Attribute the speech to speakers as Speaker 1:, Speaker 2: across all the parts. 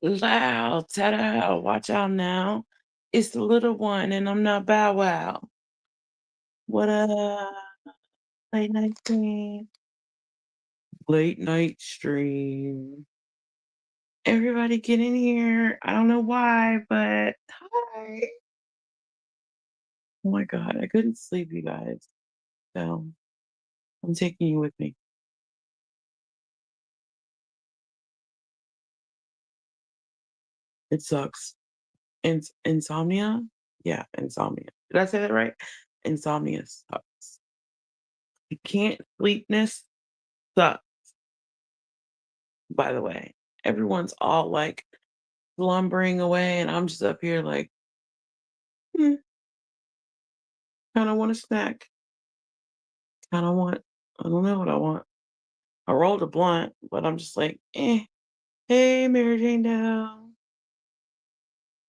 Speaker 1: Loud, ta-da, watch out now. It's the little one, and I'm not Bow Wow. What up? Late night stream. Late night stream. Everybody get in here. I don't know why, but hi. Oh my god, I couldn't sleep, you guys. So I'm taking you with me. It sucks. Insomnia? Yeah, insomnia. Did I say that right? Insomnia sucks. You can't sleepness sucks, by the way. Everyone's all like slumbering away, and I'm just up here like, hmm, kind of want a snack. Kind of want, I don't know what I want. I rolled a blunt, but I'm just like, eh. Hey, Mary Jane Dow.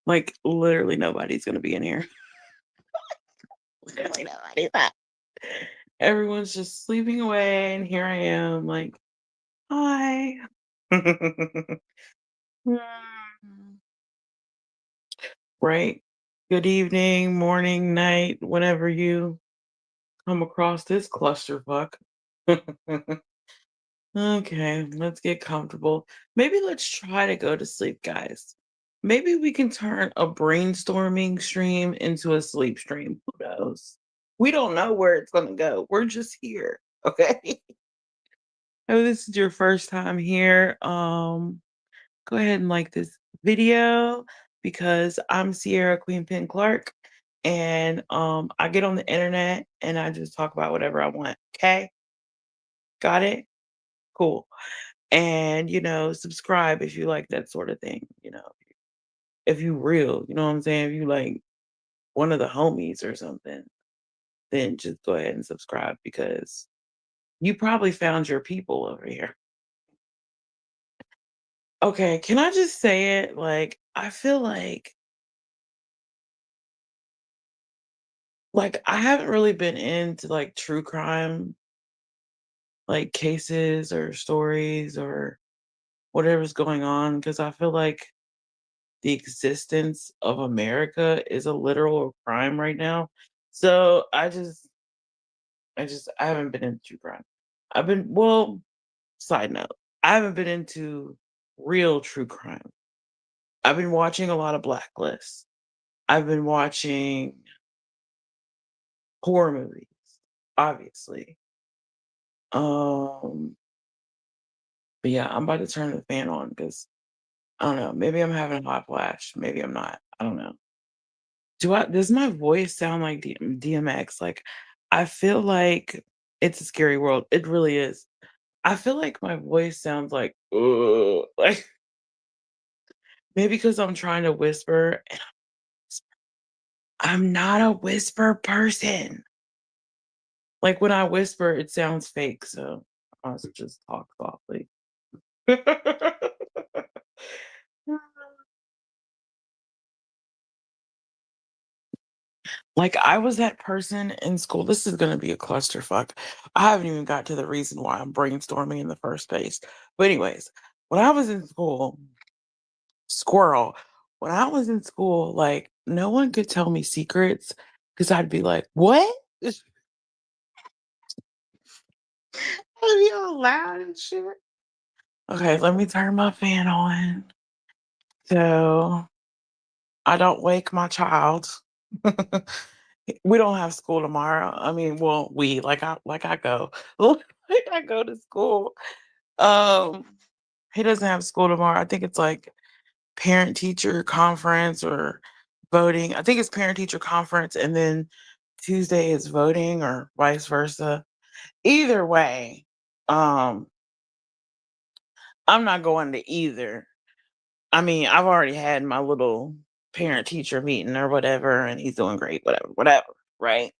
Speaker 1: Like, literally nobody's going to be in here. Literally nobody's not. Everyone's just sleeping away, and here I am, like, hi. Mm. Right? Good evening, morning, night, whenever you come across this clusterfuck. Okay, let's get comfortable. Maybe let's try to go to sleep, guys. Maybe we can turn a brainstorming stream into a sleep stream. Who knows? We don't know where it's going to go. We're just here. Okay. If this is your first time here, go ahead and like this video because I'm Sierra Queen Penn Clark and I get on the internet and I just talk about whatever I want. Okay. Got it? Cool. And subscribe if you like that sort of thing, if you real, you know what I'm saying, if you like one of the homies or something, then just go ahead and subscribe because you probably found your people over here. Okay, can I just say it, like I feel like I haven't really been into like true crime like cases or stories or whatever's going on because I feel like the existence of America is a literal crime right now. So I haven't been into true crime. I've been well, side note, I haven't been into real true crime. I've been watching a lot of Blacklist. I've been watching horror movies, obviously. Um, but yeah, I'm about to turn the fan on because I don't know. Maybe I'm having a hot flash. Maybe I'm not. I don't know. Does my voice sound like DMX? Like, I feel like it's a scary world. It really is. I feel like my voice sounds like, ugh, like maybe because I'm trying to whisper and I'm not a whisper person. Like when I whisper, it sounds fake. So I must just talk softly. Like I was that person in school. This is gonna be a clusterfuck. I haven't even got to the reason why I'm brainstorming in the first place. But anyways, when I was in school, squirrel. When I was in school, like no one could tell me secrets because I'd be like, "What?" I'd be all loud and shit. Okay, let me turn my fan on so I don't wake my child. We don't have school tomorrow. I mean, well, we like I go like I go to school. Um, he doesn't have school tomorrow. I think it's like parent teacher conference or voting. I think it's parent teacher conference and then Tuesday is voting or vice versa. Either way, um, I'm not going to either. I mean, I've already had my little parent teacher meeting or whatever, and he's doing great, whatever, right?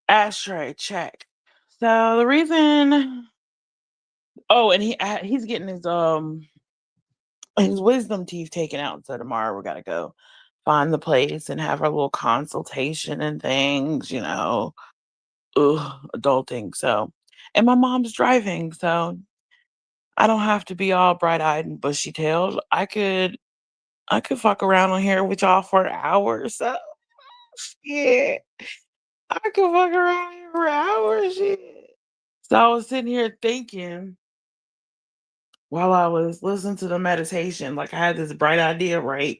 Speaker 1: Ashtray, check. So the reason oh, and he's getting his wisdom teeth taken out, so tomorrow we gotta go find the place and have our little consultation and things, ugh, adulting. So, and my mom's driving, so I don't have to be all bright-eyed and bushy-tailed. I could fuck around on here with y'all for an hour or so. Shit. I could fuck around here for hours, shit. So I was sitting here thinking while I was listening to the meditation, like I had this bright idea, right?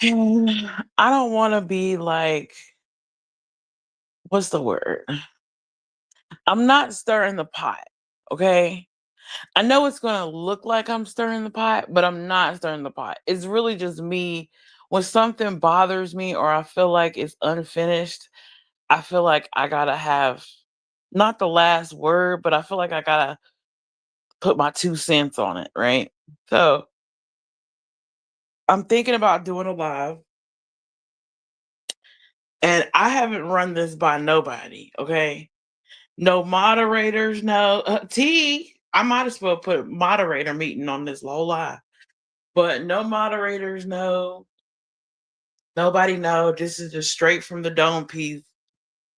Speaker 1: And I don't want to be like, what's the word? I'm not stirring the pot, okay? I know it's gonna look like I'm stirring the pot, but I'm not stirring the pot. It's really just me. When something bothers me or I feel like it's unfinished, I feel like I gotta have not the last word, but I feel like I gotta put my 2 cents on it, right? So I'm thinking about doing a live, and I haven't run this by nobody, okay? No moderators, no T. I might as well put moderator meeting on this whole live, but no moderators, no nobody, no. This is just straight from the dome piece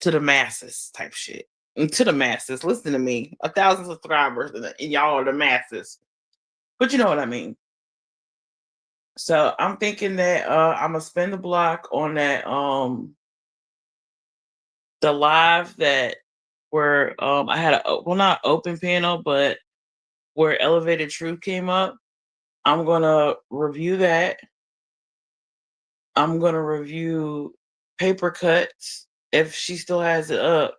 Speaker 1: to the masses type shit. And to the masses, listen to me. 1,000 subscribers, and y'all are the masses. But you know what I mean. So I'm thinking that I'm gonna spend the block on that the live that where I had well, not open panel, but where Elevated Truth came up. I'm gonna review that. I'm gonna review Paper Cuts if she still has it up,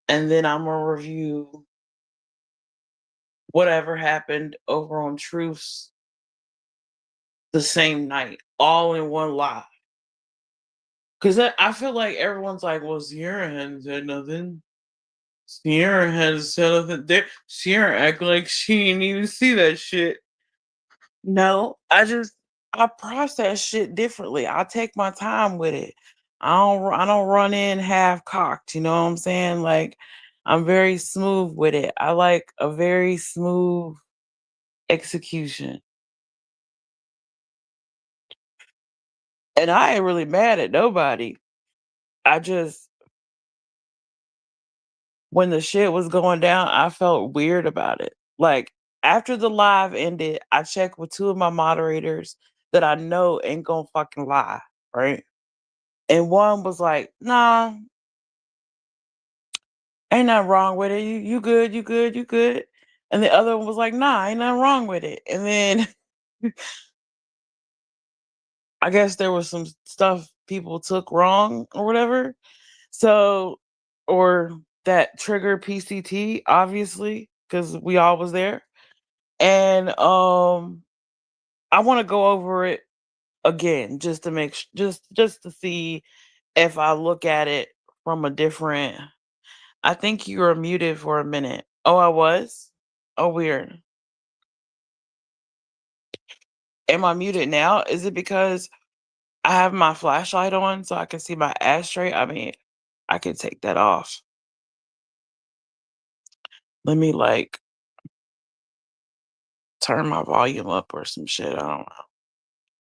Speaker 1: and then I'm gonna review whatever happened over on Truths the same night, all in one live. Because I feel like everyone's like, well, Sierra hadn't said nothing. Sierra hasn't said nothing. Sierra act like she didn't even see that shit. No, I process shit differently. I take my time with it. I don't run in half cocked, you know what I'm saying? Like I'm very smooth with it. I like a very smooth execution. And I ain't really mad at nobody. I just when the shit was going down, I felt weird about it. Like after the live ended, I checked with two of my moderators that I know ain't gonna fucking lie, right? And one was like, "Nah, ain't nothing wrong with it. You good, you good, you good." And the other one was like, "Nah, ain't nothing wrong with it." And then I guess there was some stuff people took wrong or whatever. So, or that triggered PCT, obviously, because we all was there. And I want to go over it again just to make just to see if I look at it from a different. I think you were muted for a minute. Oh, I was? Oh, weird. Am I muted now? Is it because I have my flashlight on so I can see my ashtray? I mean, I can take that off. Let me like turn my volume up or some shit. I don't know.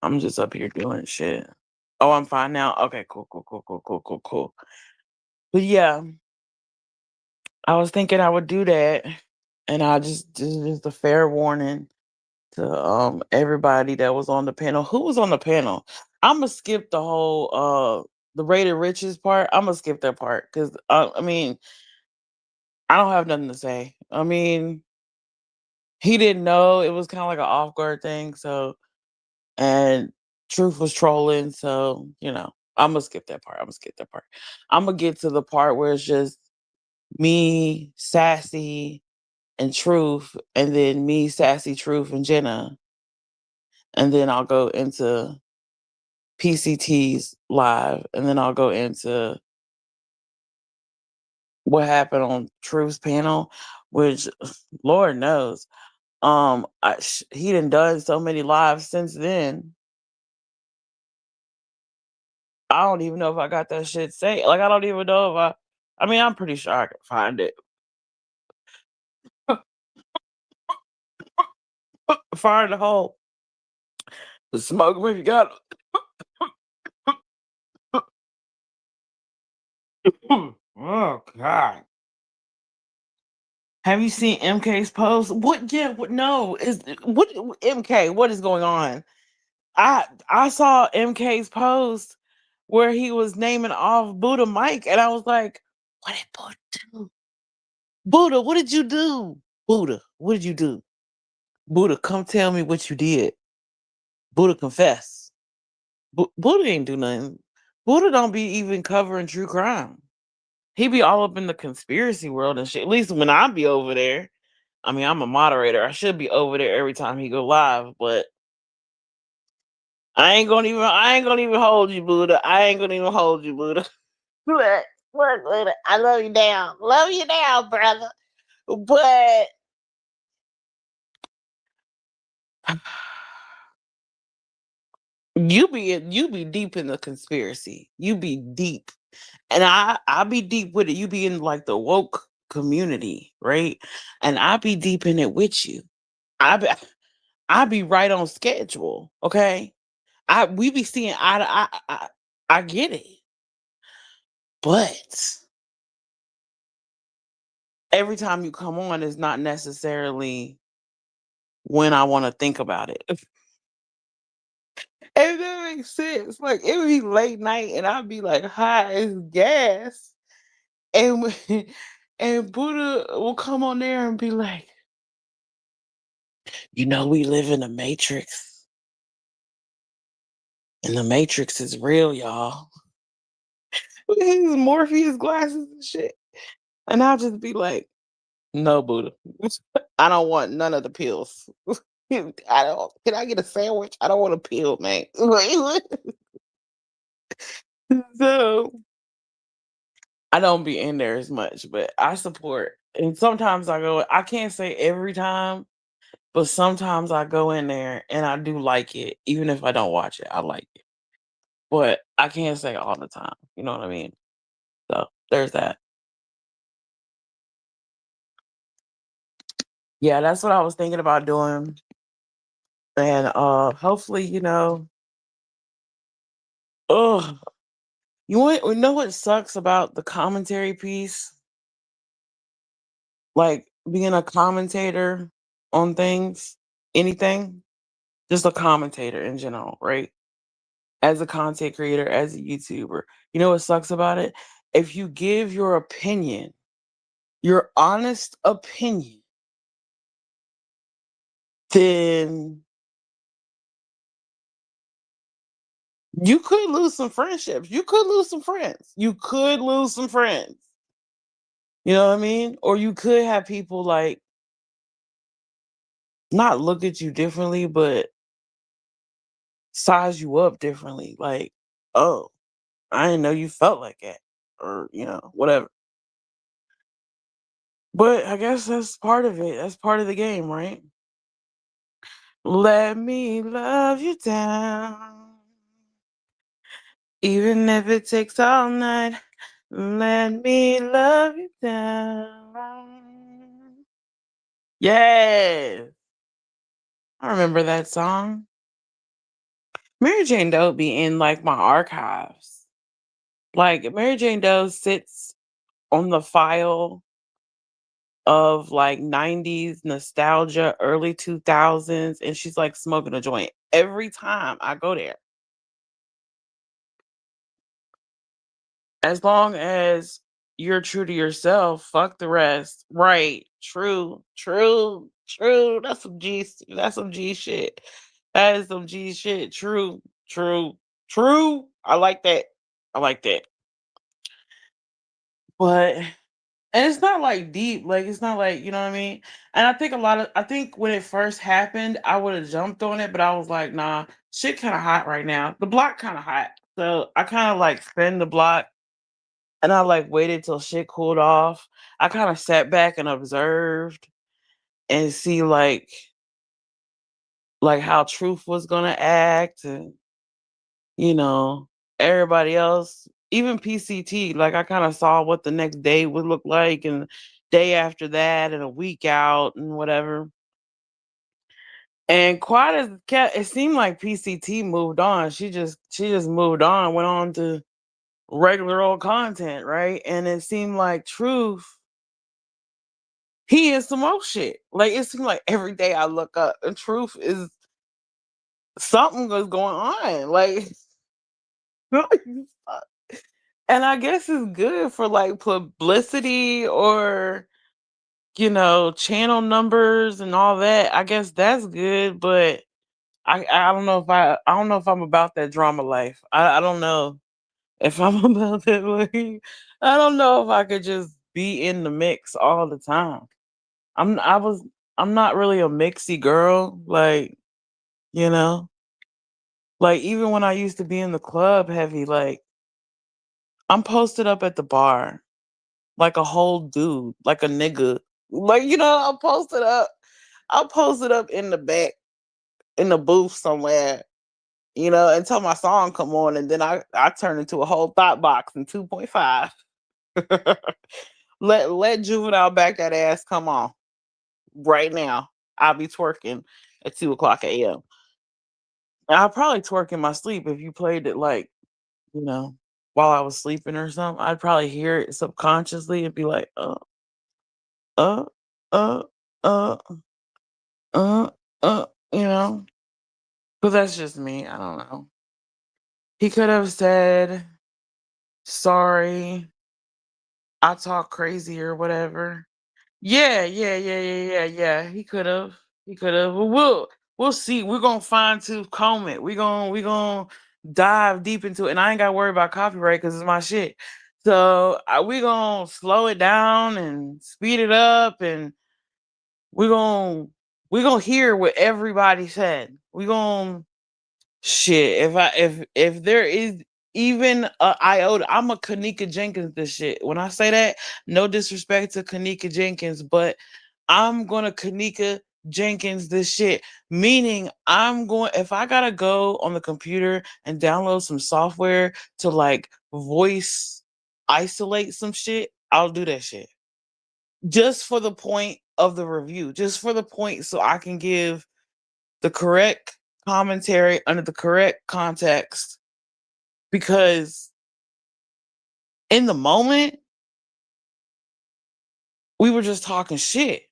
Speaker 1: I'm just up here doing shit. Oh, I'm fine now. Okay, cool, cool, cool, cool, cool, cool, cool. But yeah, I was thinking I would do that, and I just a fair warning to everybody that was on the panel. Who was on the panel? I'ma skip the whole the rated riches part. I'ma skip that part because I mean I don't have nothing to say. I mean he didn't know it was kind of like an off guard thing. So and Truth was trolling. So you know I'm gonna skip that part. I'm gonna skip that part. I'm gonna get to the part where it's just me, Sassy, and Truth, and then me, Sassy, Truth, and Jenna, and then I'll go into PCT's live, and then I'll go into what happened on Truth's panel, which Lord knows, he done so many lives since then. I don't even know if I got that shit saved. Like I don't even know if I mean, I'm pretty sure I can find it. Fire in the hole. The smoke if you got oh God. Have you seen MK's post? What? Yeah. What? No. Is what? MK? What is going on? I saw MK's post where he was naming off Buddha Mike, and I was like, "What did Buddha do? Buddha, what did you do? Buddha, what did you do? Buddha, come tell me what you did. Buddha, confess. Buddha ain't do nothing. Buddha don't be even covering true crime. He be all up in the conspiracy world and shit. At least when I be over there. I mean, I'm a moderator. I should be over there every time he go live, but I ain't gonna even hold you, Buddha. I ain't gonna even hold you, Buddha. Look, look, Buddha. I love you down. Love you down, brother. But you be deep in the conspiracy. You be deep. And I be deep with it. You be in like the woke community, right? And I be deep in it with you. I be I be right on schedule. Okay. I we be seeing eye to eye. I get it. But every time you come on is not necessarily when I want to think about it. And that makes sense. Like it would be late night and I'd be like high as gas. And and Buddha will come on there and be like, we live in a matrix. And the matrix is real, y'all. With his Morpheus glasses and shit. And I'll just be like, no, Buddha. I don't want none of the pills. I don't. Can I get a sandwich? I don't want a pill, man. So I don't be in there as much, but I support. And sometimes I go. I can't say every time, but sometimes I go in there and I do like it, even if I don't watch it. I like it, but I can't say all the time. You know what I mean? So there's that. Yeah, that's what I was thinking about doing, and hopefully, oh, you know what sucks about the commentary piece? Like being a commentator on things, anything, just a commentator in general, right? As a content creator, as a YouTuber, you know what sucks about it? If you give your opinion, your honest opinion, then you could lose some friendships. You could lose some friends. You could lose some friends. You know what I mean? Or you could have people like not look at you differently, but size you up differently. Like, oh, I didn't know you felt like that, or whatever. But I guess that's part of it. That's part of the game, right? Let me love you down, even if it takes all night. Let me love you down. Yes, I remember that song. Mary Jane Doe be in like my archives. Like Mary Jane Doe sits on the file of like 90s nostalgia, early 2000s, and she's like smoking a joint every time I go there. As long as you're true to yourself, fuck the rest. Right. True. True. True. That's some G shit. That is some G shit. True. True. True. I like that. I like that. But and it's not like deep, like it's not like, you know what I mean? And I think when it first happened, I would have jumped on it, but I was like, nah, shit kind of hot right now. The block kind of hot. So I kind of like spin the block and I like waited till shit cooled off. I kind of sat back and observed and see like how Truth was gonna act and you know, everybody else, even PCT, like I kind of saw what the next day would look like and day after that and a week out and whatever. And quite as kept, it seemed like PCT moved on. She just moved on, went on to regular old content, right? And it seemed like Truth He is some more shit. Like it seems like every day I look up and truth is something was going on. Like and I guess it's good for like publicity or channel numbers and all that. I guess that's good, but I don't know if I don't know if I'm about that drama life. I don't know if I'm about that life. I don't know if I could just be in the mix all the time. I'm I was I'm not really a mixy girl, you know? Like even when I used to be in the club heavy, like I'm posted up at the bar like a whole dude, like a nigga. Like, I'll post it up in the back in the booth somewhere, until my song come on and then I turn into a whole thought box in 2.5. Let juvenile back that ass come on right now. I'll be twerking at 2 o'clock a.m. I'll probably twerk in my sleep if you played it you know, while I was sleeping or something. I'd probably hear it subconsciously and be like, uh, uh, uh, uh, uh, you know. But that's just me. I don't know. He could have said, sorry, I talk crazy or whatever. Yeah, yeah, yeah, yeah, yeah, yeah. He could have. He could have. We'll see. We're gonna fine tooth comb it. We gonna dive deep into it. And I ain't gotta worry about copyright because it's my shit. So we gonna slow it down and speed it up and we gonna we gonna hear what everybody said. We gonna shit. If there is even a iota, I'm a Kanika Jenkins this shit. When I say that, no disrespect to Kanika Jenkins, but I'm gonna Kanika Jenkins this shit. Meaning I'm going if I gotta go on the computer and download some software to like voice isolate some shit, I'll do that shit. Just for the point of the review, just for the point so I can give the correct commentary under the correct context because in the moment we were just talking shit.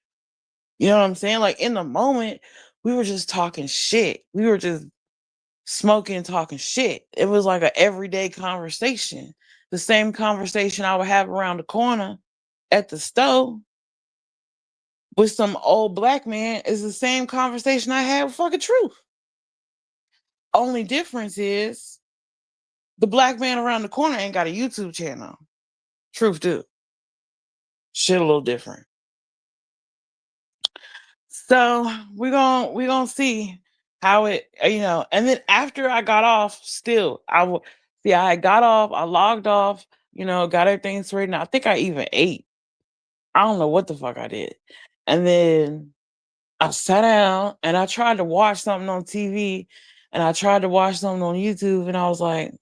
Speaker 1: You know what I'm saying? Like in the moment we were just talking shit. We were just smoking talking shit. It was like a everyday conversation. The same conversation I would have around the corner at the stove with some old black man is the same conversation I had with fucking Truth. Only difference is the black man around the corner ain't got a YouTube channel. Truth do. Shit a little different. So we gonna see how it. And then after I got off, still I will see I got off, I logged off, got everything straightened out. I think I even ate. I don't know what the fuck I did. And then I sat down and I tried to watch something on TV and I tried to watch something on YouTube and I was like,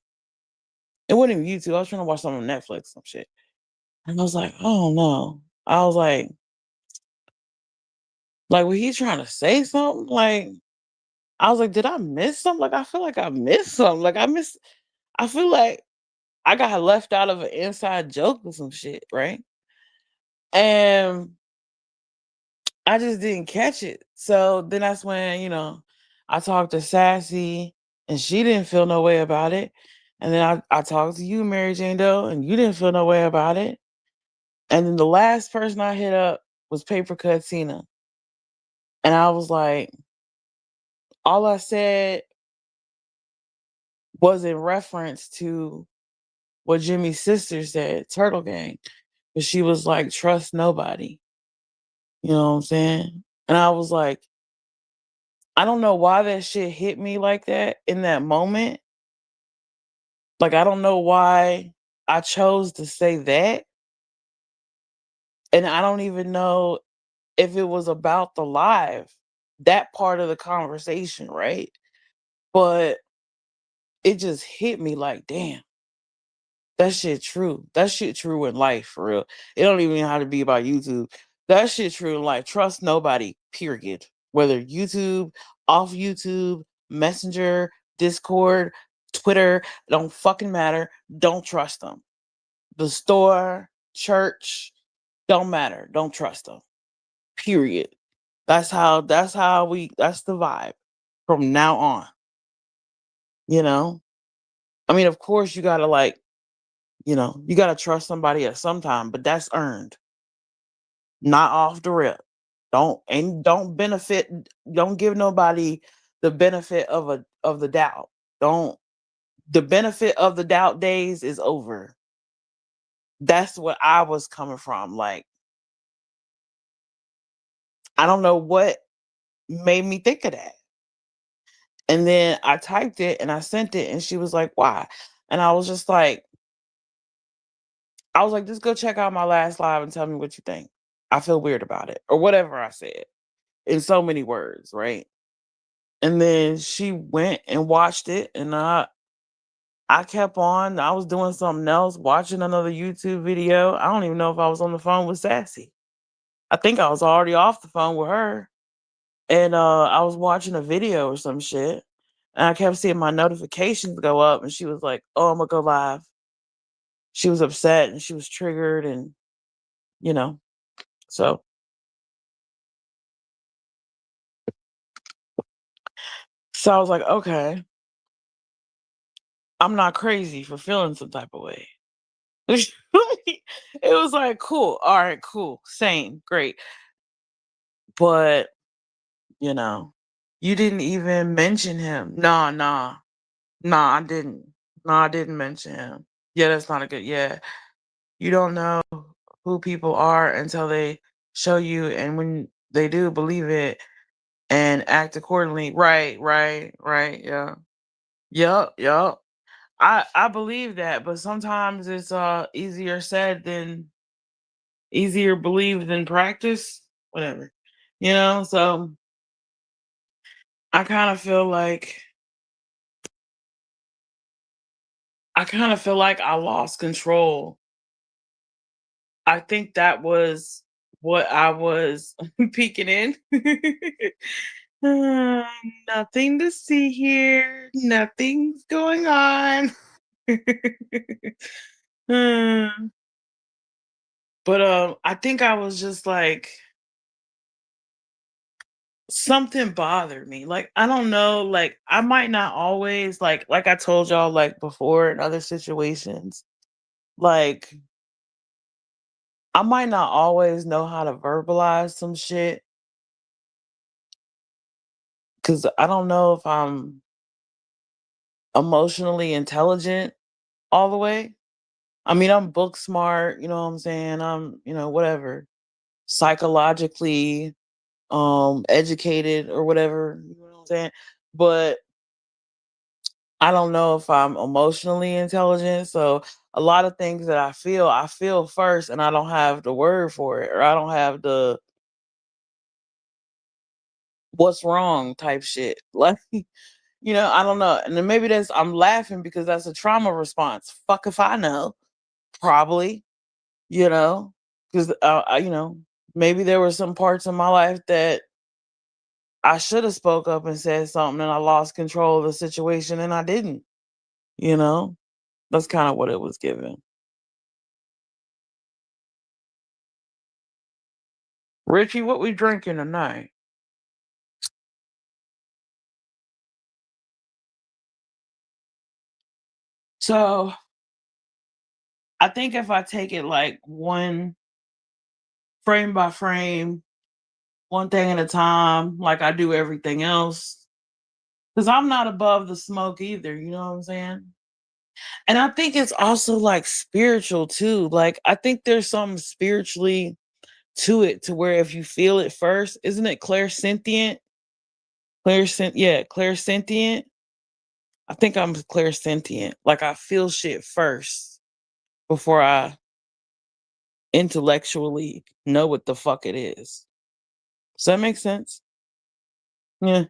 Speaker 1: it wasn't even YouTube. I was trying to watch something on Netflix, some shit. And I was like, oh no. I was like, was he trying to say something? Like, I was like, did I miss something? Like, I feel like I missed something. I feel like I got left out of an inside joke or some shit, right? And I just didn't catch it. So then that's when, I talked to Sassy and she didn't feel no way about it. And then I talked to you, Mary Jane Doe, and you didn't feel no way about it. And then the last person I hit up was Paper Cut Tina. And I was like, all I said was in reference to what Jimmy's sister said, Turtle Gang. But she was like, trust nobody. You know what I'm saying? And I was like, I don't know why that shit hit me like that in that moment. Like, I don't know why I chose to say that. And I don't even know if it was about the live, that part of the conversation, right? But it just hit me like, damn, that shit true. That shit true in life, for real. It don't even have to be about YouTube. That shit true in life. Trust nobody, period. Whether YouTube, off YouTube, Messenger, Discord, Twitter, don't fucking matter. Don't trust them. The store, church, don't matter. Don't trust them. Period. That's the vibe from now on, you know? I mean, of course you gotta you gotta trust somebody at some time, but that's earned, not off the rip. Don't give nobody the benefit of the doubt. Don't The benefit of the doubt days is over. That's what I was coming from. Like, I don't know what made me think of that. And then I typed it and I sent it and she was like, "Why?" And I was like, "Just go check out my last live and tell me what you think. I feel weird about it." Or whatever I said in so many words, right? And then she went and watched it and I kept on. I was doing something else, watching another YouTube video. I don't even know if I was on the phone with Sassy. I think I was already off the phone with her. And I was watching a video or some shit. And I kept seeing my notifications go up and she was like, "Oh, I'm gonna go live." She was upset and she was triggered and you know, so I was like, okay, I'm not crazy for feeling some type of way. It was like, cool, all right, cool, same, great. But, you know, you didn't even mention him. Nah, nah, nah, I didn't. Nah, I didn't mention him. Yeah, that's not a good, yeah. You don't know who people are until they show you, and when they do, believe it and act accordingly. Right, right, right, yeah. Yup, yup. I believe that, but sometimes it's easier believed than practice, whatever. So I kind of feel like I lost control. I think that was what I was peeking in. Uh, Nothing to see here. Nothing's going on. Uh, but I think I was just like something bothered me. Like I don't know, like I might not always like I told y'all like before in other situations, like I might not always know how to verbalize some shit cuz I don't know if I'm emotionally intelligent all the way. I mean, I'm book smart, you know what I'm saying? I'm, whatever, psychologically educated or whatever, you know what I'm saying? But I don't know if I'm emotionally intelligent. So a lot of things that I feel first and I don't have the word for it or I don't have the what's wrong type shit. Like, I don't know. And then maybe I'm laughing because that's a trauma response. Fuck if I know. Probably, you know, because, maybe there were some parts of my life that I should have spoke up and said something and I lost control of the situation and I didn't, you know? That's kind of what it was given. Richie, what we drinking tonight? So I think if I take it like one frame by frame, one thing at a time, like I do everything else, because I'm not above the smoke either, you know what I'm saying? And I think it's also like spiritual too. Like I think there's something spiritually to it to where if you feel it first, isn't it clairsentient? Clairsentient. I think I'm clairsentient. Like I feel shit first before I intellectually know what the fuck it is. Does that make sense? Yeah.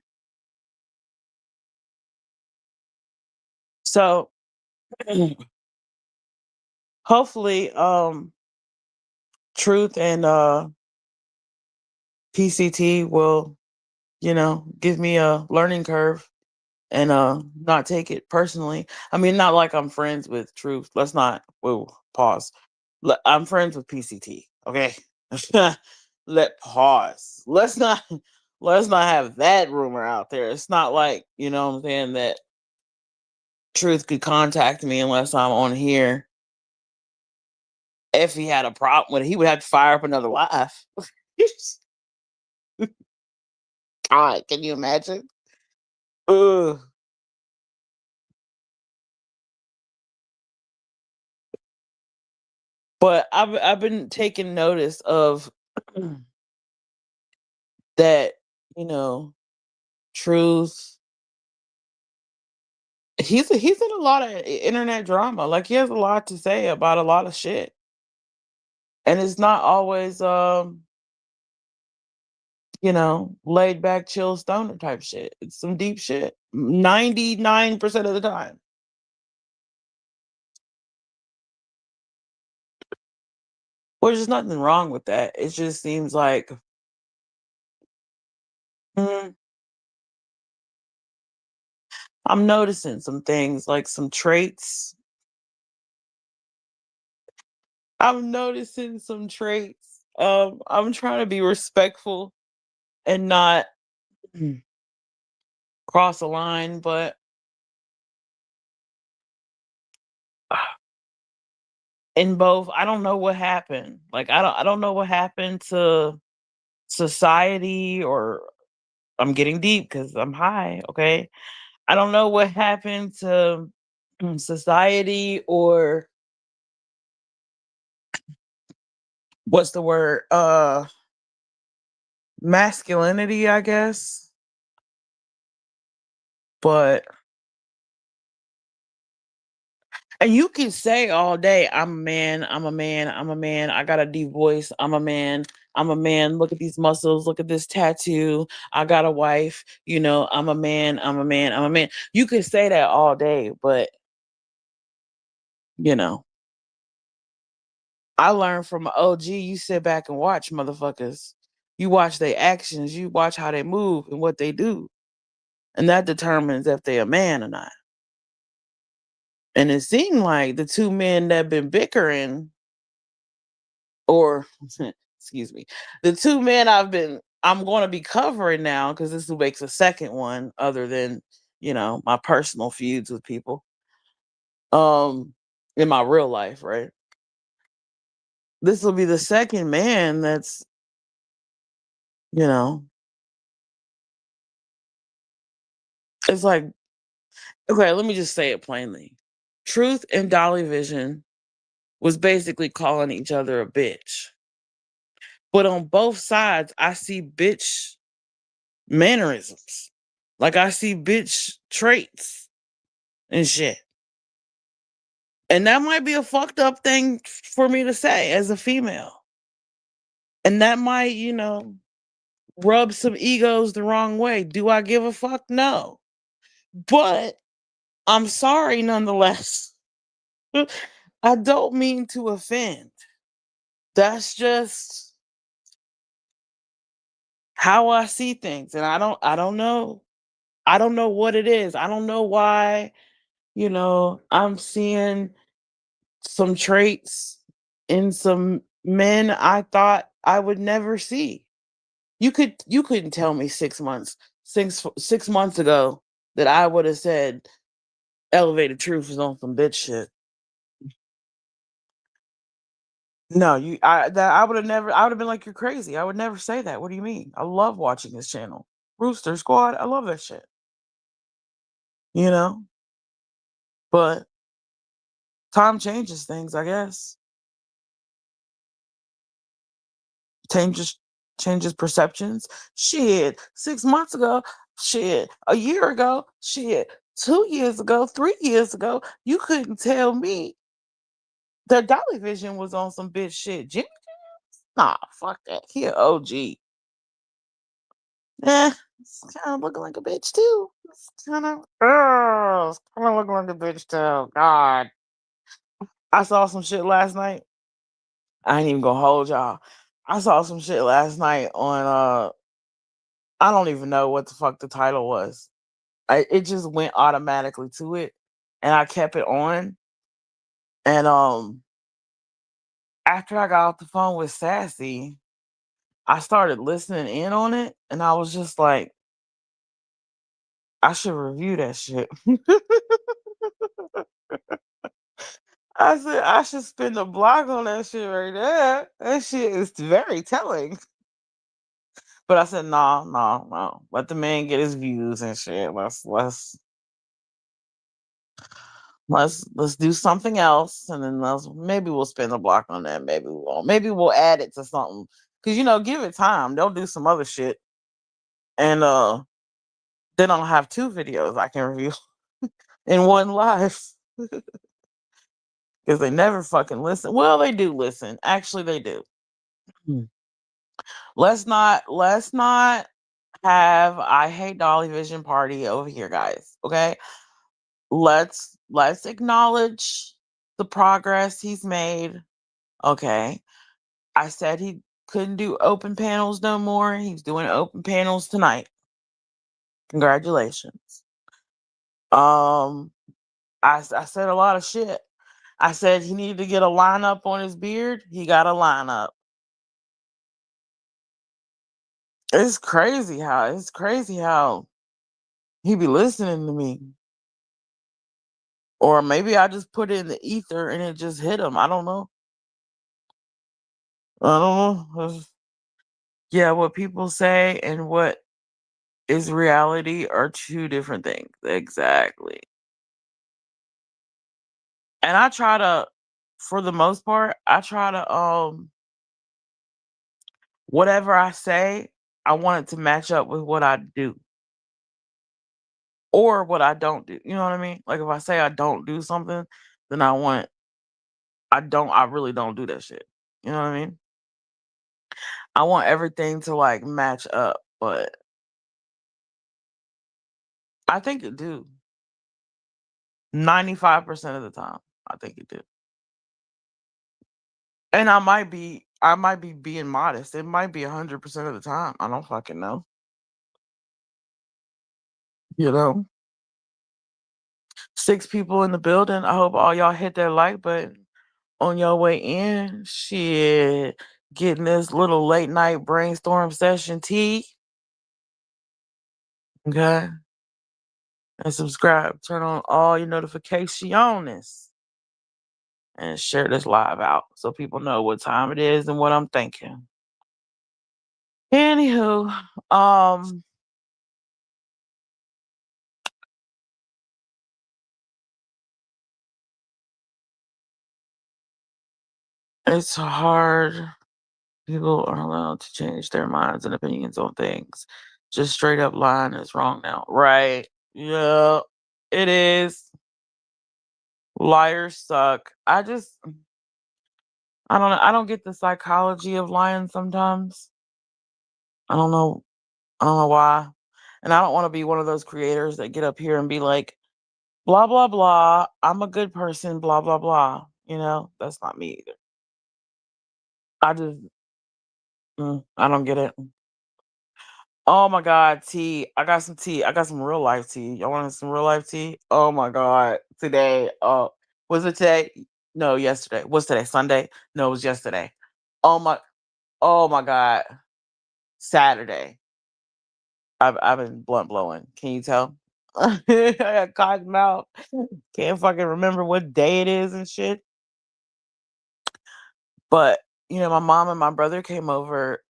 Speaker 1: So hopefully truth and PCT will, give me a learning curve and not take it personally. I mean, not like I'm friends with truth. Let's not whoa, pause. I'm friends with PCT, okay? let pause. Let's not have that rumor out there. It's not like, you know what I'm saying, that Truth could contact me unless I'm on here. If he had a problem with it, he would have to fire up another wife. God, can you imagine? Ugh. But I've been taking notice of that, you know, Truth. He's in a lot of internet drama. Like he has a lot to say about a lot of shit. And it's not always laid back chill stoner type shit. It's some deep shit. 99% of the time. Well, there's nothing wrong with that. It just seems like mm, I'm noticing some things, like some traits. I'm noticing some traits. I'm trying to be respectful and not cross a line, but in both, I don't know what happened. Like I don't know what happened to society, or I'm getting deep because I'm high, okay? I don't know what happened to society, or what's the word? Masculinity, I guess. But and you can say all day, I'm a man, I'm a man, I'm a man, I got a deep voice, I'm a man, I'm a man, look at these muscles, look at this tattoo, I got a wife, I'm a man, I'm a man, I'm a man. You can say that all day, but you know, I learned from an OG, you sit back and watch motherfuckers. You watch their actions, you watch how they move and what they do. And that determines if they a man or not. And it seemed like the two men that been bickering, or excuse me, the two men I'm going to be covering now, because this makes a second one other than my personal feuds with people um in my real life, right? This will be the second man that's you know it's like, okay, let me just say it plainly. Truth and Dolly Vision was basically calling each other a bitch, but on both sides I see bitch mannerisms. Like I see bitch traits and shit. And that might be a fucked up thing for me to say as a female. And that might, rub some egos the wrong way. Do I give a fuck? No. But I'm sorry nonetheless. I don't mean to offend. That's just how I see things. And I don't know. I don't know what it is. I don't know why, I'm seeing some traits in some men I thought I would never see. You couldn't tell me 6 months ago that I would have said Elevated Truth was on some bitch shit. No, I would have never. I would have been like, you're crazy. I would never say that. What do you mean? I love watching this channel, Rooster Squad. I love that shit. You know, but time changes things, I guess. Changes perceptions. Shit, 6 months ago, shit, a year ago, shit, 2 years ago, 3 years ago, you couldn't tell me that Dolly Vision was on some bitch shit. Jimmy, nah, fuck that. He an OG. Eh, it's kind of looking like a bitch too. It's kind of looking like a bitch too. God, I saw some shit last night. I ain't even gonna hold y'all. I saw some shit last night on I don't even know what the fuck the title was. It just went automatically to it, and I kept it on. And after I got off the phone with Sassy, I started listening in on it, and I was just like, I should review that shit. I said I should spend a block on that shit right there. That shit is very telling. But I said, no, no, no. Let the man get his views and shit. Let's do something else, and then maybe we'll spend a block on that. Maybe we won't. Maybe we'll add it to something. Cause give it time. They'll do some other shit, and then I'll have two videos I can review in one live. Because they never fucking listen. Well, they do listen. Actually, they do. Hmm. Let's not have I hate Dolly Vision party over here, guys. Okay. Let's acknowledge the progress he's made. Okay. I said he couldn't do open panels no more. He's doing open panels tonight. Congratulations. Um, I said a lot of shit. I said he needed to get a lineup on his beard. He got a lineup. It's crazy how he be listening to me. Or maybe I just put it in the ether and it just hit him. I don't know. I don't know. Yeah, what people say and what is reality are two different things. Exactly. And I try to, for the most part, I try to whatever I say, I want it to match up with what I do or what I don't do. You know what I mean? Like if I say I don't do something, then I really don't do that shit. You know what I mean? I want everything to like match up, but I think it do. 95% of the time, I think it do. And I might be being modest. It might be 100% of the time. I don't fucking know. You know? Six people in the building. I hope all y'all hit that like button on your way in. Shit. Getting this little late night brainstorm session tea. Okay. And subscribe. Turn on all your notifications and share this live out so people know what time it is and what I'm thinking. Anywho, it's hard. People are allowed to change their minds and opinions on things. Just straight up lying is wrong now. Right. Yeah, it is. Liars suck. I don't know. I don't get the psychology of lying sometimes. I don't know. I don't know why. And I don't want to be one of those creators that get up here and be like, blah, blah, blah. I'm a good person, blah, blah, blah. That's not me either. I just, I don't get it. Oh my God, tea. I got some tea. I got some real life tea. Y'all want some real life tea? Oh my God. Today, was it today? No, yesterday. What's today? Sunday? No, it was yesterday. Oh my, oh my God. Saturday. I've been blunt blowing. Can you tell? I got cotton mouth. Can't fucking remember what day it is and shit. But my mom and my brother came over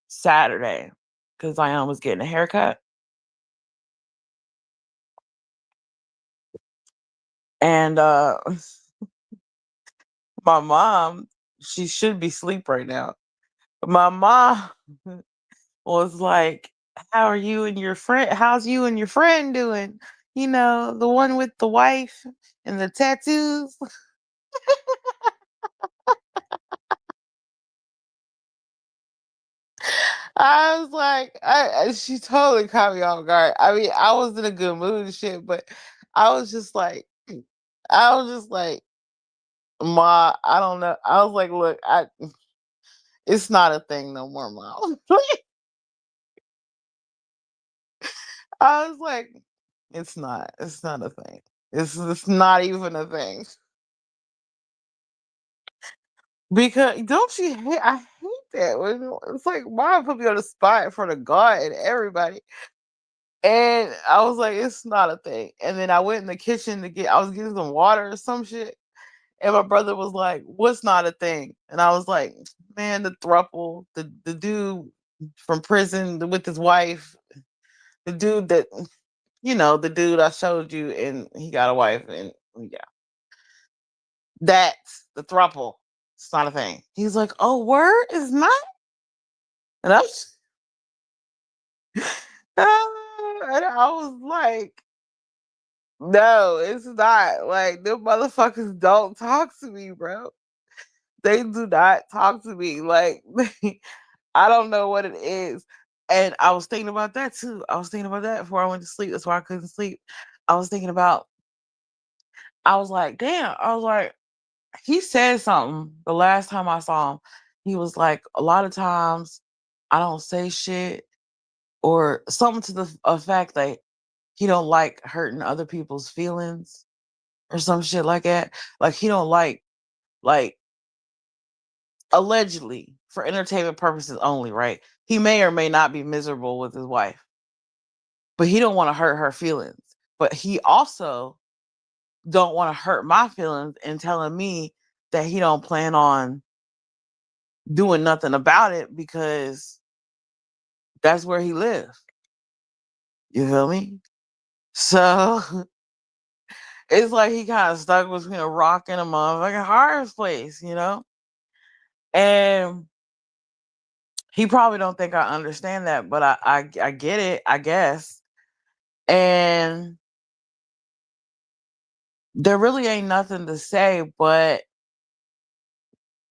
Speaker 1: Saturday because Zion was getting a haircut. And my mom, she should be asleep right now. My mom was like, "How are you and your friend? How's you and your friend doing? The one with the wife and the tattoos." I was like, she totally caught me off guard. I mean, I was in a good mood and shit, but I was just like, I was just like, Ma, I don't know. I was like, look, it's not a thing no more, Mom. I was like, it's not. It's not a thing. It's not even a thing. Because don't you hate? I hate that. It's like, why put me on the spot in front of God and everybody? And I was like, it's not a thing. And then I went in the kitchen to I was getting some water or some shit. And my brother was like, what's not a thing? And I was like, man, the thruple, the dude from prison with his wife, the dude that, the dude I showed you, and he got a wife. And yeah, that's the thruple. It's not a thing. He's like, oh, word is not. And I was like, no, it's not. Like, them motherfuckers don't talk to me, bro. They do not talk to me. Like, I don't know what it is. And I was thinking about that too. I was thinking about that before I went to sleep. That's why I couldn't sleep. I was thinking about, I was like, damn. I was like, he said something the last time I saw him. He was like, a lot of times I don't say shit or something to the effect that he don't like hurting other people's feelings or some shit like that. Like he don't like allegedly for entertainment purposes only, right? He may or may not be miserable with his wife, but he don't want to hurt her feelings. But he also don't want to hurt my feelings and telling me that he don't plan on doing nothing about it because that's where he lives. You feel me? So it's like he kind of stuck between a rock and a motherfucking hard place, And he probably don't think I understand that, but I get it, I guess. And there really ain't nothing to say, but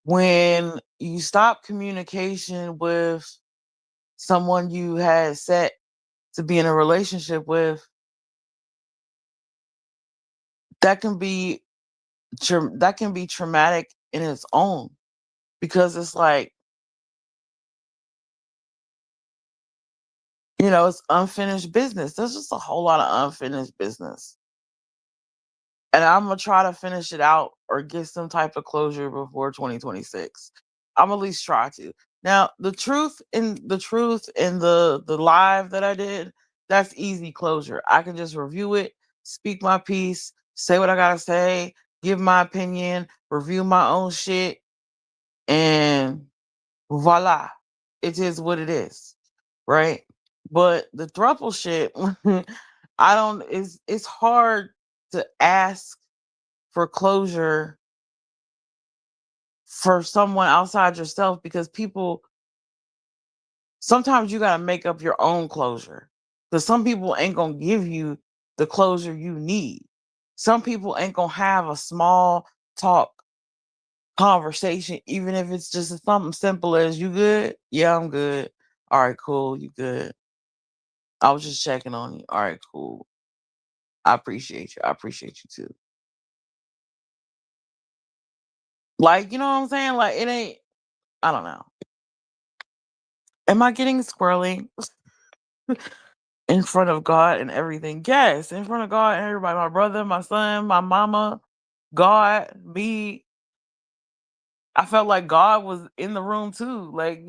Speaker 1: when you stop communication with someone you had set to be in a relationship with, that can be that can be traumatic in its own, because it's like, it's unfinished business. There's just a whole lot of unfinished business. And I'm gonna try to finish it out or get some type of closure before 2026. I'm at least try to. Now, the live that I did, that's easy closure. I can just review it, speak my piece, say what I gotta say, give my opinion, review my own shit, and voila. It is what it is. Right? But the thruple shit, I don't it's hard to ask for closure for someone outside yourself, because people, sometimes you got to make up your own closure, because some people ain't going to give you the closure you need. Some people ain't going to have a small talk conversation, even if it's just something simple as, you good? Yeah, I'm good. All right, cool. You good? I was just checking on you. All right, cool. I appreciate you. I appreciate you too. Like, you know what I'm saying? Like, it ain't, I don't know. Am I getting squirrely in front of God and everything? Yes, in front of God and everybody. My brother, my son, my mama, God, me. I felt like God was in the room too. Like,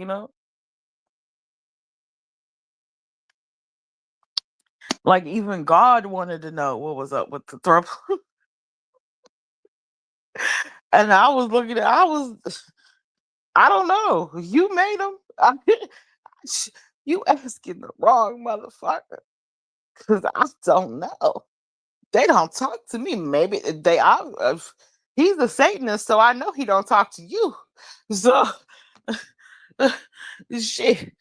Speaker 1: like even God wanted to know what was up with the thruple. And I was looking at, I don't know. You made them. You asking the wrong motherfucker. Because I don't know. They don't talk to me. Maybe he's a Satanist, so I know he don't talk to you. So shit,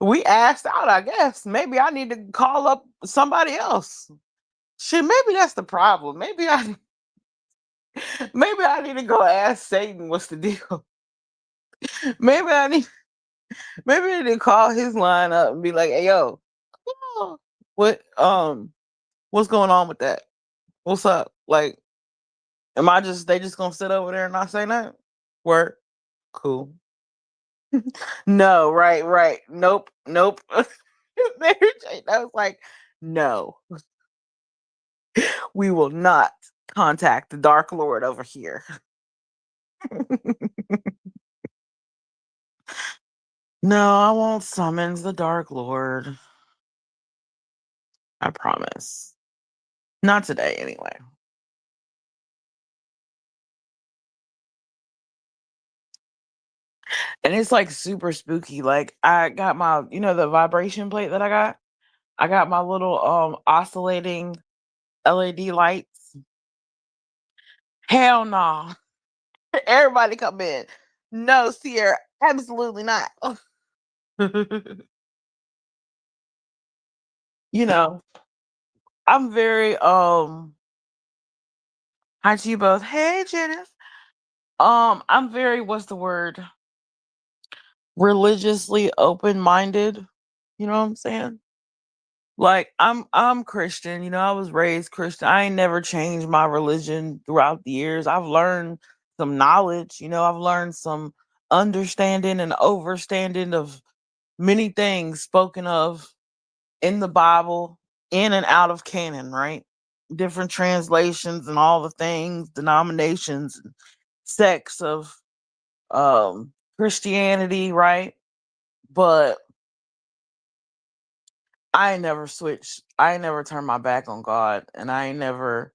Speaker 1: we asked out. I guess maybe I need to call up somebody else. Shit, maybe that's the problem. Maybe I need to go ask Satan what's the deal. maybe I need maybe I need to call his line up and be like, "Hey, yo, what what's going on with that? What's up? Like, am I just they just gonna sit over there and not say nothing? Work, cool. No, right, right. Nope, nope. Mary Jane, I was like, no, we will not contact the Dark Lord over here. No, I won't summons the Dark Lord. I promise. Not today, anyway. And it's like super spooky. Like I got my, the vibration plate that I got. I got my little oscillating LED lights. Hell no. Everybody come in. No, Sierra, absolutely not. you know, I'm very hi to you both. Hey Janice. I'm very what's the word? Religiously open-minded. You know what I'm saying? Like I'm Christian, I was raised Christian. I ain't never changed my religion throughout the years. I've learned some knowledge, I've learned some understanding and overstanding of many things spoken of in the Bible, in and out of canon, right? Different translations and all the things, denominations, and sects of Christianity, right? But I ain't never switched. I ain't never turned my back on God, and I ain't never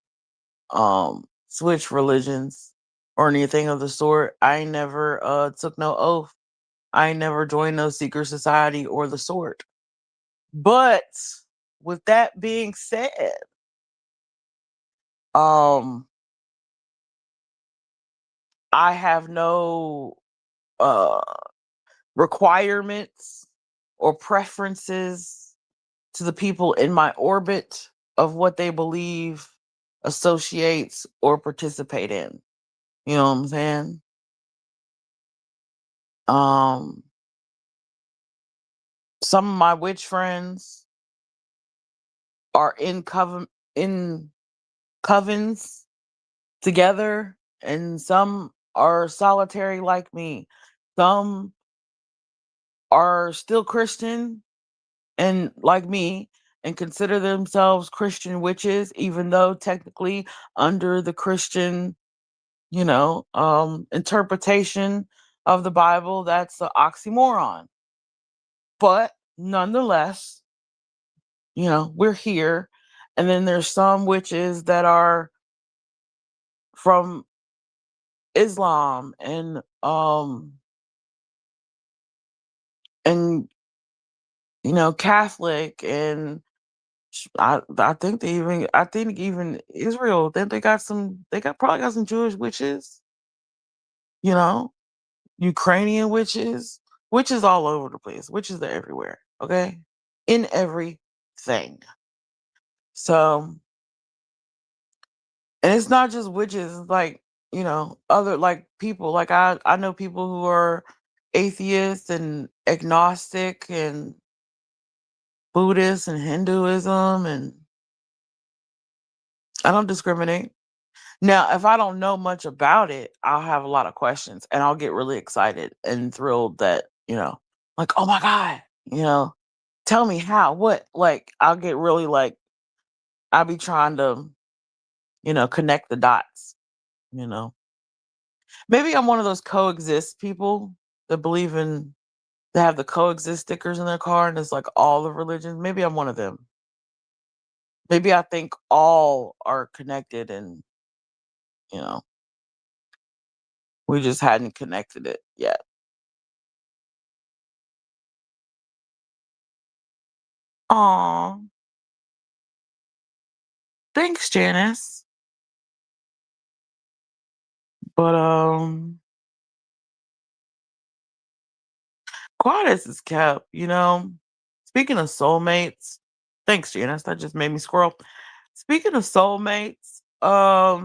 Speaker 1: switched religions or anything of the sort. I ain't never took no oath. I ain't never joined no secret society or the sort. But with that being said, um I have no uh requirements or preferences to the people in my orbit of what they believe, associates, or participate in. You know what I'm saying? Um, some of my witch friends are in covens together, and some are solitary like me. Some are still Christian and like me and consider themselves Christian witches, even though technically under the Christian, interpretation of the Bible, that's an oxymoron. But nonetheless, we're here. And then there's some witches that are from Islam and Catholic and I think even Israel, then they probably got some Jewish witches, you know, Ukrainian witches, witches all over the place. Witches are everywhere, okay? In everything. So, and it's not just witches, it's like, other like people. Like I know people who are atheists and agnostic and Buddhist and Hinduism, and I don't discriminate. Now, if I don't know much about it, I'll have a lot of questions and I'll get really excited and thrilled that, like, oh my God, tell me how, what, like, I'll get really like, I'll be trying to, connect the dots, you know. Maybe I'm one of those coexist people that believe in, that have the coexist stickers in their car and it's like all the religions. Maybe I'm one of them. Maybe I think all are connected and, you know, we just hadn't connected it yet. Aw, thanks, Janice. But Quaddis is kept, Speaking of soulmates, thanks, Janice. That just made me squirrel. Speaking of soulmates, a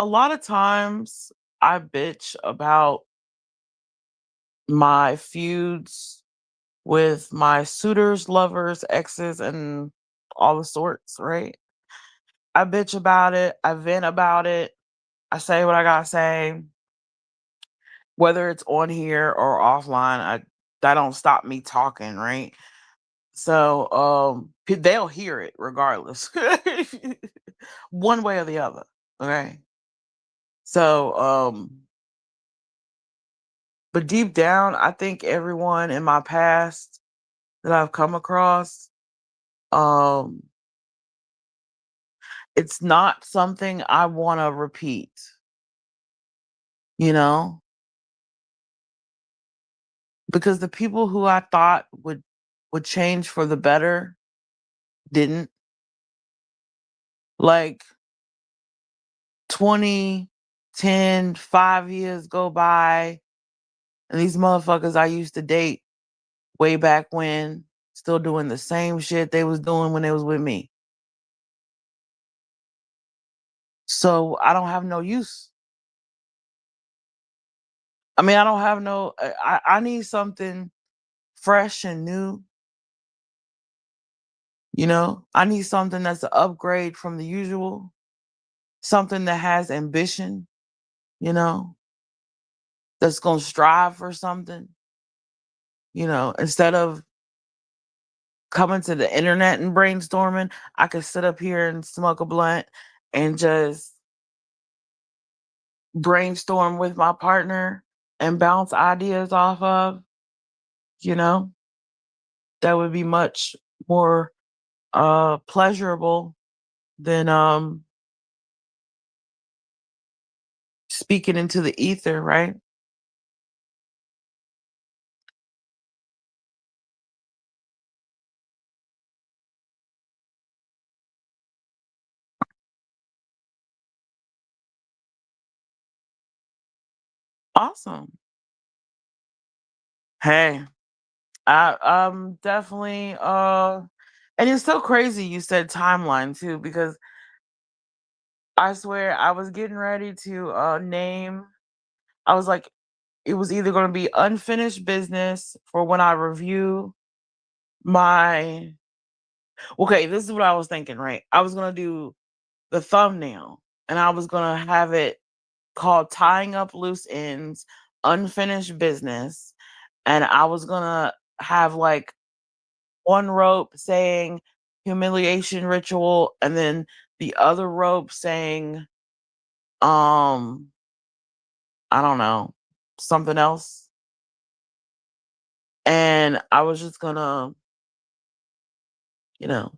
Speaker 1: lot of times I bitch about my feuds with my suitors, lovers, exes, and all the sorts, right? I bitch about it. I vent about it. I say what I gotta say, whether it's on here or offline. That don't stop me talking, right? So they'll hear it regardless. one way or the other. Okay. So, but deep down, I think everyone in my past that I've come across, um, it's not something I want to repeat, you know, because the people who I thought would change for the better didn't. Like 20, 10, 5 years go by, and these motherfuckers I used to date way back when still doing the same shit they was doing when they was with me. So I don't have no use. I mean, I don't have no I need something fresh and new, you know? I need something that's an upgrade from the usual, something that has ambition, you know, that's going to strive for something, instead of coming to the internet and brainstorming, I could sit up here and smoke a blunt and just brainstorm with my partner and bounce ideas off of, you know, that would be much more pleasurable than speaking into the ether, right? Awesome. Hey, I'm definitely and it's so crazy you said timeline too, because I swear I was getting ready to name, I was like, it was either going to be unfinished business for when I review my. Okay, this is what I was thinking, right? I was going to do the thumbnail and I was going to have it called Tying Up Loose Ends, Unfinished Business. And I was going to have like one rope saying humiliation ritual and then the other rope saying, um, I don't know, something else. And I was just going to, you know,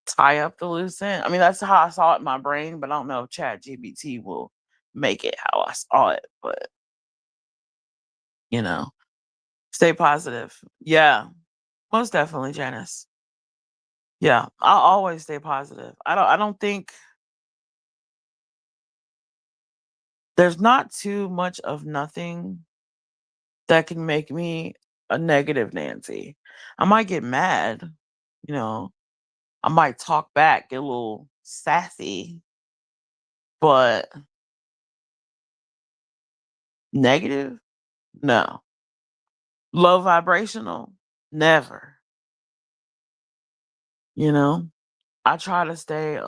Speaker 1: tie up the loose end. I mean, that's how I saw it in my brain, but I don't know if Chat GBT will make it how I saw it. But you know, stay positive. Yeah, most definitely, Janice. Yeah, I'll always stay positive. I don't think there's not too much of nothing that can make me a negative Nancy. I might get mad, you know. I might talk back, get a little sassy, but negative? No. Low vibrational? Never. You know? I try to stay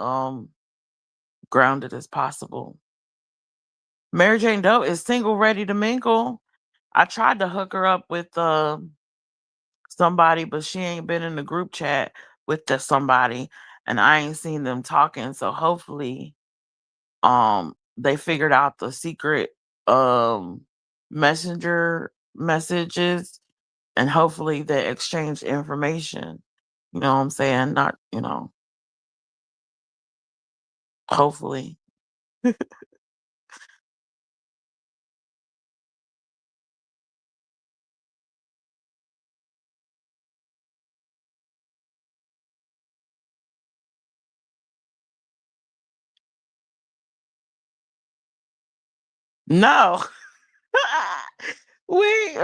Speaker 1: grounded as possible. Mary Jane Doe is single ready to mingle. I tried to hook her up with somebody, but she ain't been in the group chat with the somebody and I ain't seen them talking. So hopefully they figured out the secret um messenger messages and hopefully they exchange information. You know what I'm saying? Not, hopefully. No. we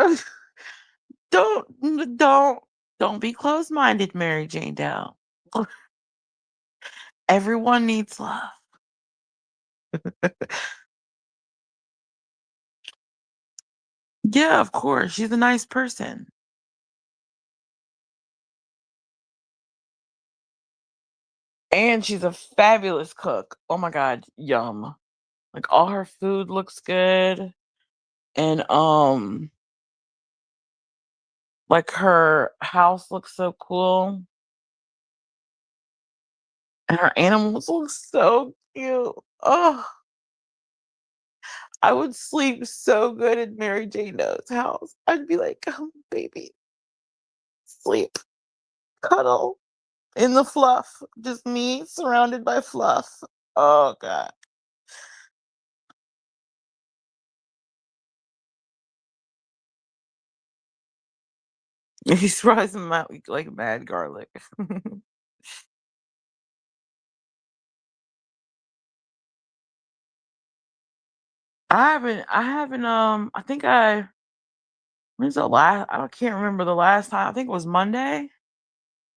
Speaker 1: don't be closed-minded, Mary Jane Doe. Everyone needs love. Yeah, of course. She's a nice person. And she's a fabulous cook. Oh my god, yum. Like all her food looks good. And like her house looks so cool. and her animals look so cute. Oh, I would sleep so good at Mary Jane Doe's house. I'd be like, "Come, baby, sleep, cuddle in the fluff, just me surrounded by fluff." Oh god. He's fries them out like mad garlic. I think when's the last I can't remember the last time. I think it was Monday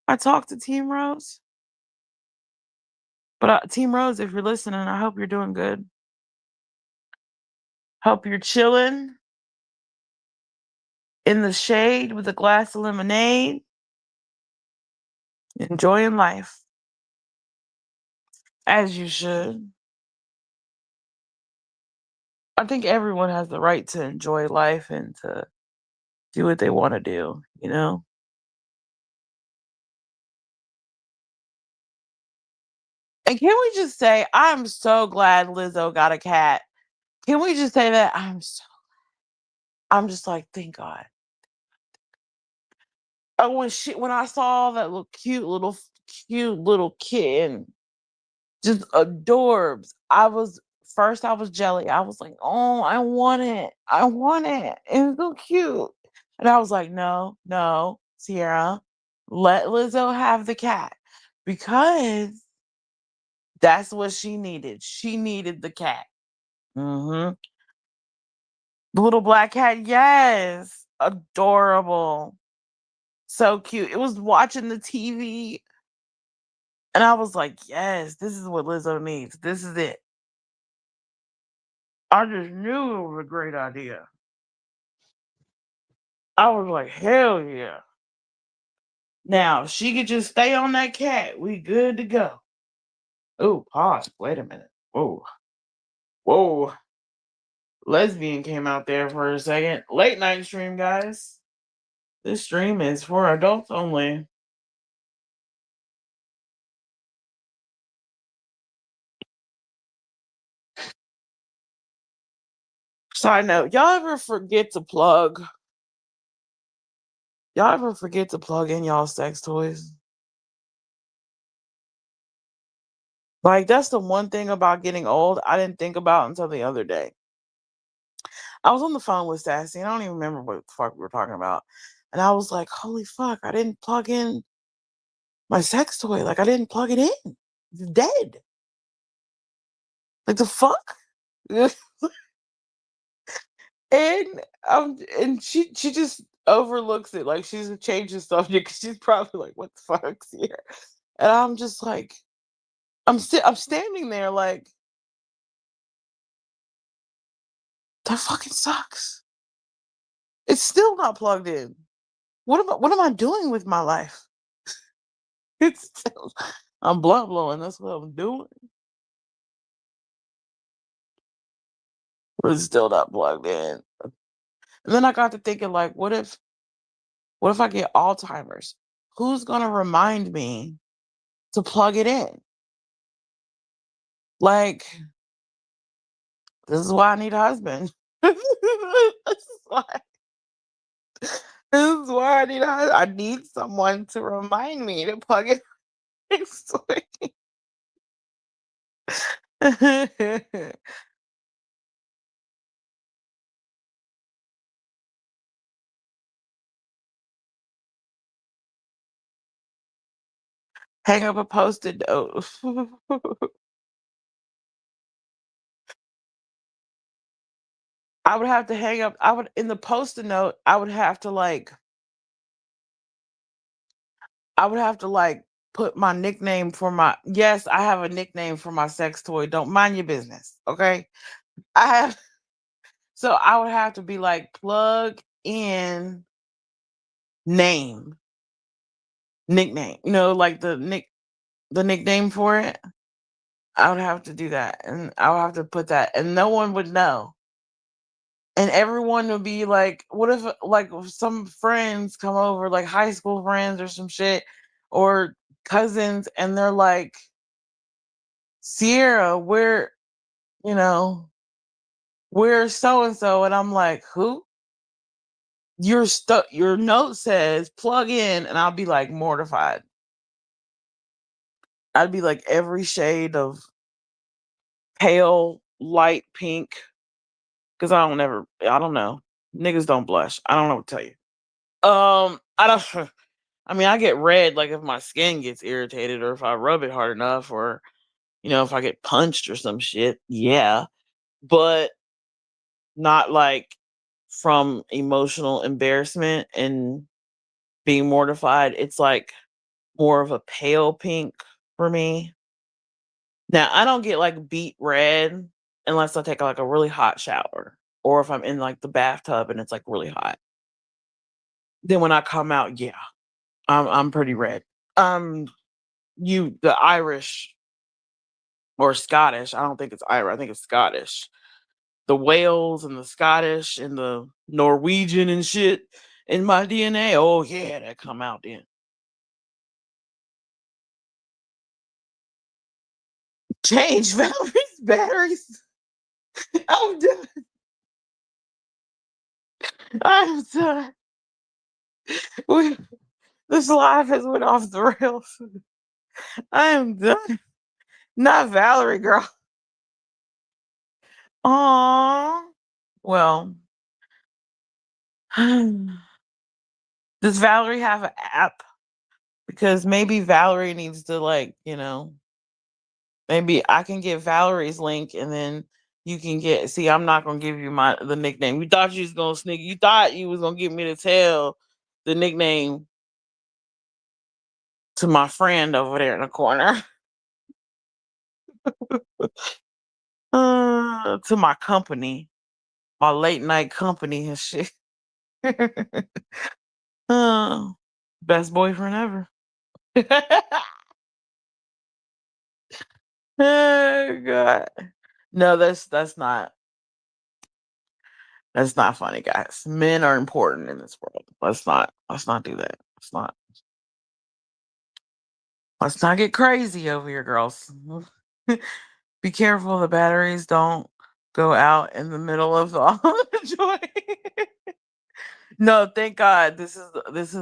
Speaker 1: I talked to Team Rose. But, Team Rose, if you're listening, I hope you're doing good. Hope you're chilling in the shade with a glass of lemonade, enjoying life as you should. I think everyone has the right to enjoy life and to do what they wanna do, you know? And can we just say, I'm so glad Lizzo got a cat. Can we just say that? I'm just like, "Thank God." Oh, when I saw that little cute little kitten, just adorbs, I was jelly. I was like, "Oh, I want it. I want it. It's so cute." And I was like, "No, no, Sierra, let Lizzo have the cat because that's what she needed. She needed the cat." Mhm. The little black cat, yes. Adorable. So cute. It was watching the TV, and I was like, "Yes, this is what Lizzo needs. This is it." I just knew it was a great idea. I was like, "Hell yeah." Now, if she could just stay on that cat, we good to go. Oh, pause. Wait a minute. Whoa. Whoa. Lesbian came out there for a second. Late night stream, guys. This stream is for adults only. Side note, y'all ever forget to plug in y'all sex toys? Like, that's the one thing about getting old I didn't think about until the other day. I was on the phone with Sassy, and I don't even remember what the fuck we were talking about. And I was like, "Holy fuck, I didn't plug in my sex toy. Like, I didn't plug it in. It's dead. Like, the fuck?" And she just overlooks it, like, she's changing subject 'cause she's probably like, "What the fuck's here?" And I'm just like I'm standing there like, "That fucking sucks. It's still not plugged in. What am I doing with my life?" It's still I'm blunt blowing, that's what I'm doing, but it's still not plugged in. And then I got to thinking like, what if I get Alzheimer's? Who's gonna remind me to plug it in? Like, this is why I need a husband. This is why this is why I need a hus I need someone to remind me to plug it next week. Hang up a Post-it note. I would have to hang up I would in the Post-it note, I would have to, like, put my nickname for my yes, I have a nickname for my sex toy, don't mind your business, okay? I have so I would have to be like, "Plug in name, nickname," like the nickname for it. I would have to do that, and I would have to put that, and no one would know. And everyone would be like, what if like if some friends come over, like high school friends or some shit, or cousins, and they're like Sierra, you know, we're so and so. And I'm like, who? Your note says plug in, and I'll be like mortified. I'd be like every shade of pale, light pink. Cause I don't know. Niggas don't blush. I don't know what to tell you. I don't, I mean, I get red like if my skin gets irritated or if I rub it hard enough or, if I get punched or some shit. Yeah. But not like from emotional embarrassment and being mortified. It's like more of a pale pink for me. Now, I don't get like beet red unless I take like a really hot shower or if I'm in like the bathtub and it's like really hot. Then when I come out, yeah, I'm pretty red. Um, the Irish or Scottish. I don't think it's Irish. I think it's Scottish. The Wales and the Scottish and the Norwegian and shit in my DNA. Oh yeah, that come out then. Change Valerie's batteries. I'm done. I'm done. We, this life has went off the rails. I am done. Not Valerie, girl. Aw. Well, does Valerie have an app? Because maybe Valerie needs to maybe I can get Valerie's link and then you can see, I'm not gonna give you the nickname. You thought you was gonna sneak, you thought you was gonna get me to tell the nickname to my friend over there in the corner. To my company, my late night company and shit. uh, best boyfriend ever. Oh god. No, that's not funny, guys. Men are important in this world. Let's not do that. Let's not get crazy over here, girls. Be careful the batteries don't go out in the middle of the joint. No, thank God. This is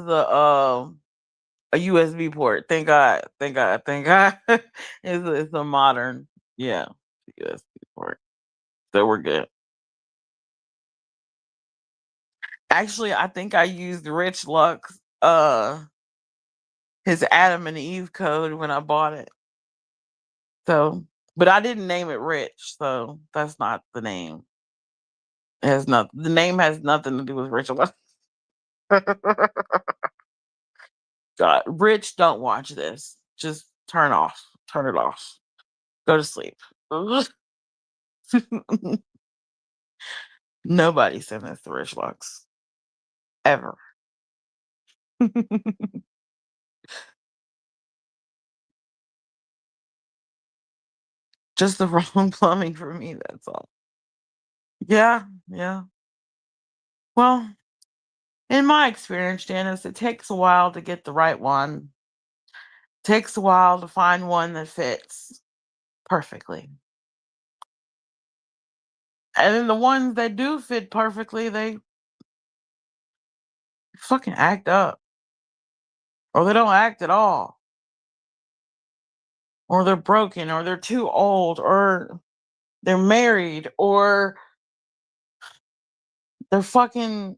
Speaker 1: a USB port. Thank God. Thank God. Thank God. It's a modern, yeah, USB port. So we're good. Actually, I think I used Rich Lux his Adam and Eve code when I bought it. So, but I didn't name it Rich, so that's not the name. It has not the name has nothing to do with Rich Lux. God, Rich, don't watch this. Just turn off. Turn it off. Go to sleep. Nobody sent this to Rich Lux ever. Just the wrong plumbing for me. That's all. Yeah, yeah. Well, in my experience, Janice, it takes a while to get the right one. Takes a while to find one that fits perfectly. And then the ones that do fit perfectly, they fucking act up. Or they don't act at all. Or they're broken, or they're too old, or they're married, or they're fucking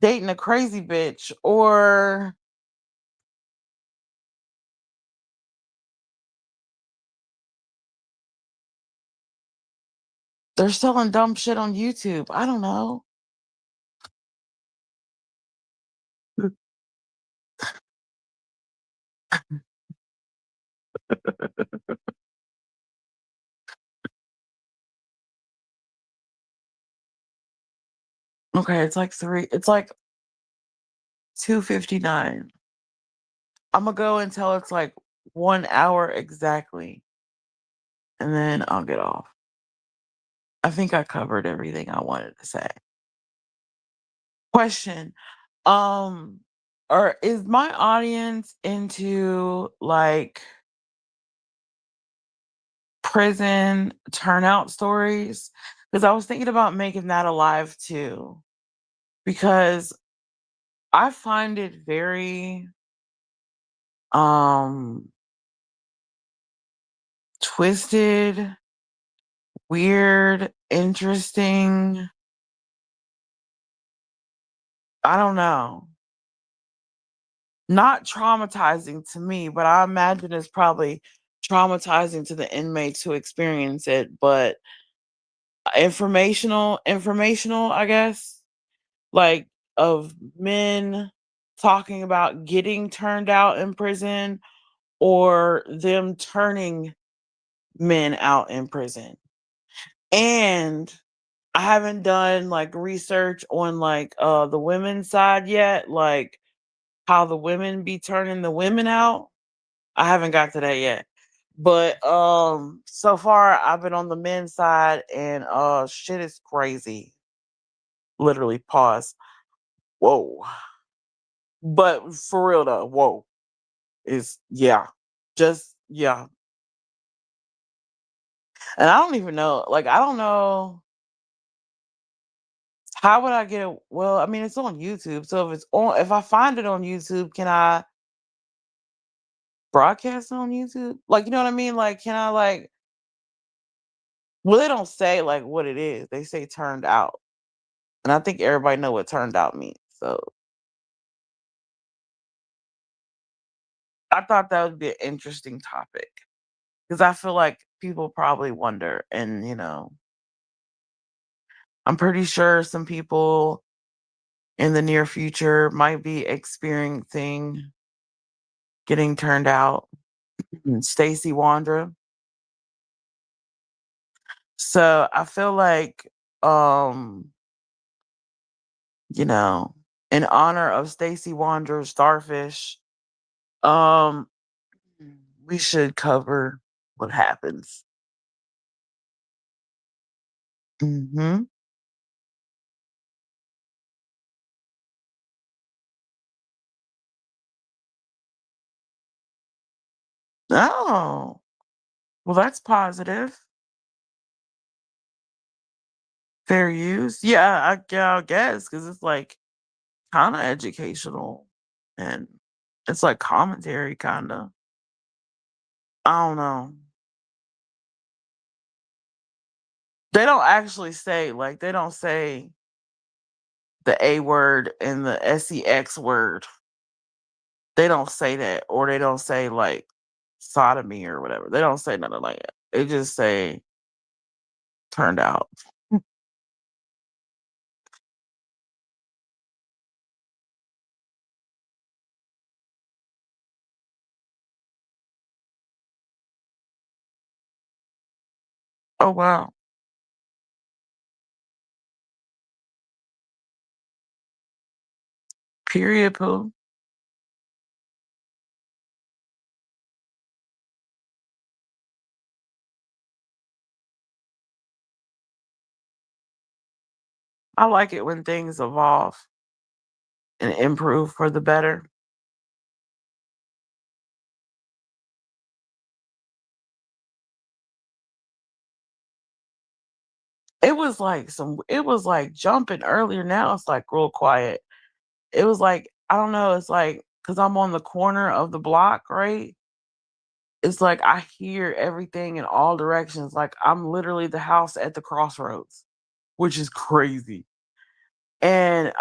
Speaker 1: dating a crazy bitch, or they're selling dumb shit on YouTube. I don't know. Okay, it's like 2:59. I'm gonna go until it's like 1 hour exactly, and then I'll get off. I think I covered everything I wanted to say. Question. Um, or is my audience into like prison turnout stories, because I was thinking about making that a live too, because I find it very um twisted, weird, interesting. I don't know. Not traumatizing to me, but I imagine it's probably traumatizing to the inmates who experience it, but informational, I guess, like of men talking about getting turned out in prison or them turning men out in prison. And I haven't done like research on like the women's side yet, like how the women be turning the women out. I haven't got to that yet. But so far I've been on the men's side and shit is crazy. Literally pause. Whoa. But for real though, whoa. Is yeah. Just yeah. And I don't even know, like I don't know how would I get it. Well, I mean it's on YouTube. So if I find it on YouTube, can I broadcast it on YouTube? Like you know what I mean? Like can I like well they don't say like what it is. They say turned out. And I think everybody know what turned out means. So I thought that would be an interesting topic because I feel like people probably wonder, and I'm pretty sure some people in the near future might be experiencing getting turned out. Stacy Wandra. So I feel like, um, you know, in honor of Stacy Wandra's Starfish, um, we should cover what happens. Hmm. Oh, well, that's positive. Fair use. Yeah, I guess because it's like kind of educational and it's like commentary, kind of. I don't know. They don't actually say like they don't say the A word and the sex word. They don't say that, or they don't say like sodomy or whatever. They don't say nothing like that. They just say turned out. Oh wow. Period poo. I like it when things evolve and improve for the better. It was like jumping earlier. Now it's like real quiet. It was like, I don't know, it's like because I'm on the corner of the block, right? It's like I hear everything in all directions. Like I'm literally the house at the crossroads, which is crazy. And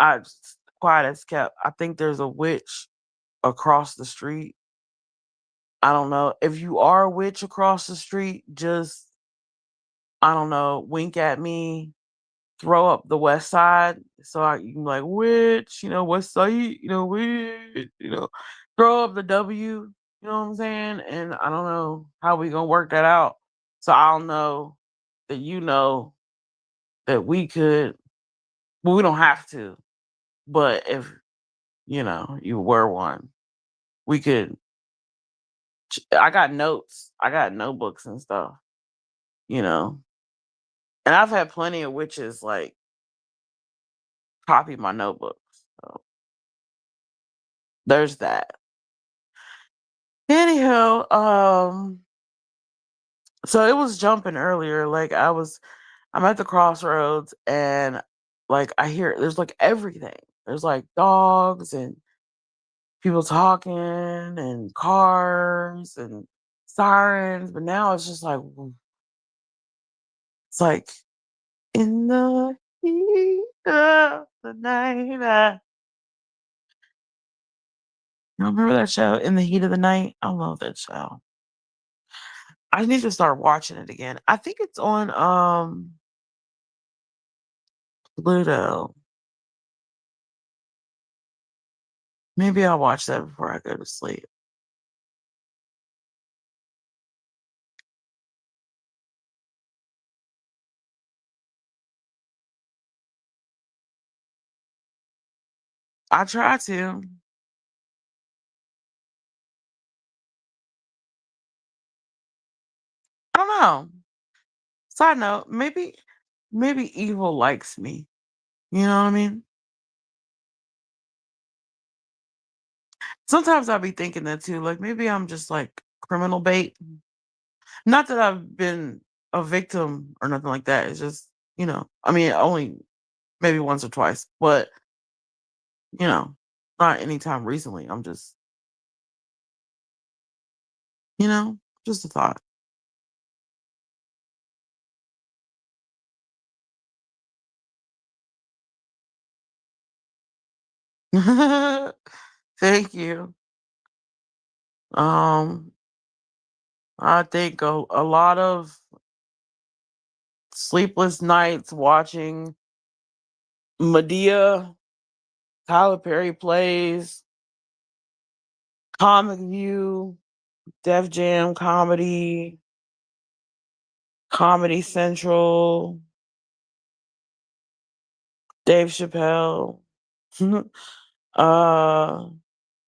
Speaker 1: quiet as kept. I think there's a witch across the street. I don't know. If you are a witch across the street, just I don't know, wink at me, throw up the west side so you can be like, "Which, west side, which, throw up the W, you know what I'm saying? And I don't know how we gonna work that out. So I'll know that that we could well, we don't have to, but if, you were one, we could I got notes. I got notebooks and stuff, you know. And I've had plenty of witches like copy my notebooks. So there's that. Anyhow, So it was jumping earlier. I'm at the crossroads and like I hear there's like everything. There's like dogs and people talking and cars and sirens, but now it's just like it's like in the heat of the night. You remember that show, In the Heat of the Night? I love that show. I need to start watching it again. I think it's on Pluto. Maybe I'll watch that before I go to sleep. I try to. I don't know. Side note, maybe evil likes me. You know what I mean? Sometimes I'll be thinking that too. Like maybe I'm just like criminal bait. Not that I've been a victim or nothing like that. It's just, I mean, only maybe once or twice, but you know, not anytime recently. I'm just, you know, just a thought. Thank you. Um, I think a lot of sleepless nights watching Medea, Tyler Perry plays, Comic View, Def Jam Comedy, Comedy Central, Dave Chappelle, uh,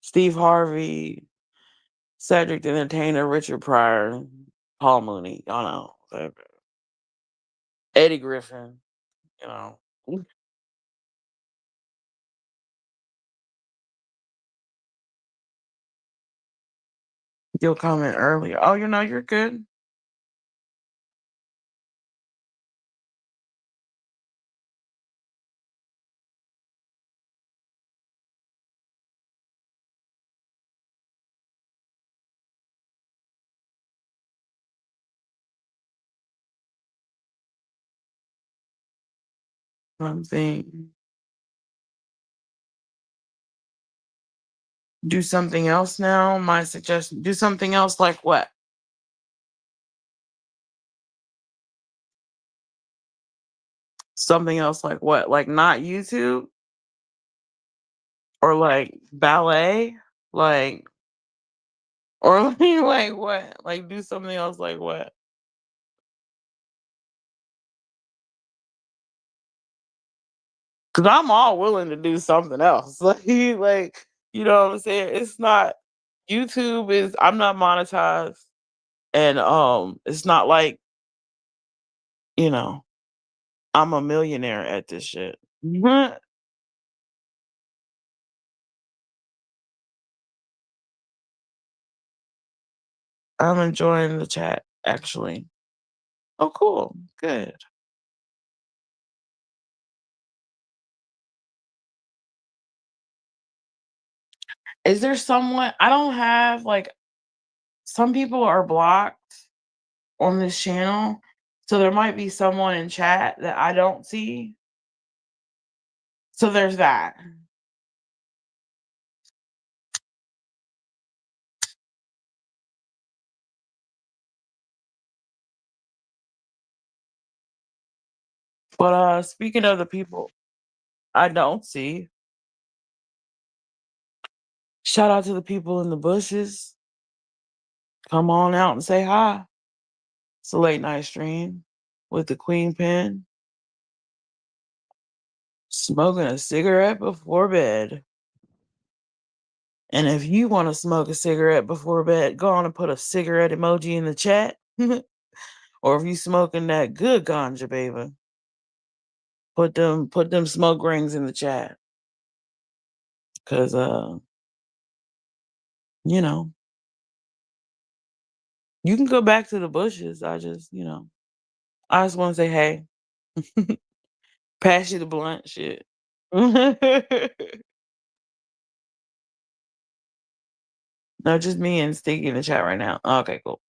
Speaker 1: Steve Harvey, Cedric the Entertainer, Richard Pryor, Paul Mooney. Y'all know. Eddie Griffin, you know. You'll comment earlier. Oh, you're good. Something. Do something else now. My suggestion. Do something else like what? Something else like what? Like not YouTube or like ballet? Like or like what? Like do something else like what? Cause I'm all willing to do something else. Like, you know what I'm saying? It's not YouTube is I'm not monetized and it's not like, you know, I'm a millionaire at this shit. I'm enjoying the chat actually. Oh cool. Good. Is there someone I don't have like some people are blocked on this channel. So there might be someone in chat that I don't see. So there's that. But speaking of the people I don't see, shout out to the people in the bushes. Come on out and say hi. It's a late night stream with the Queen Pen, smoking a cigarette before bed. And if you want to smoke a cigarette before bed, go on and put a cigarette emoji in the chat. Or if you smoking that good ganja, baby, put them smoke rings in the chat. Cause, you know, You can go back to the bushes. I just want to say, hey, pass you the blunt shit. No, just me and Stinky in the chat right now. Okay, cool.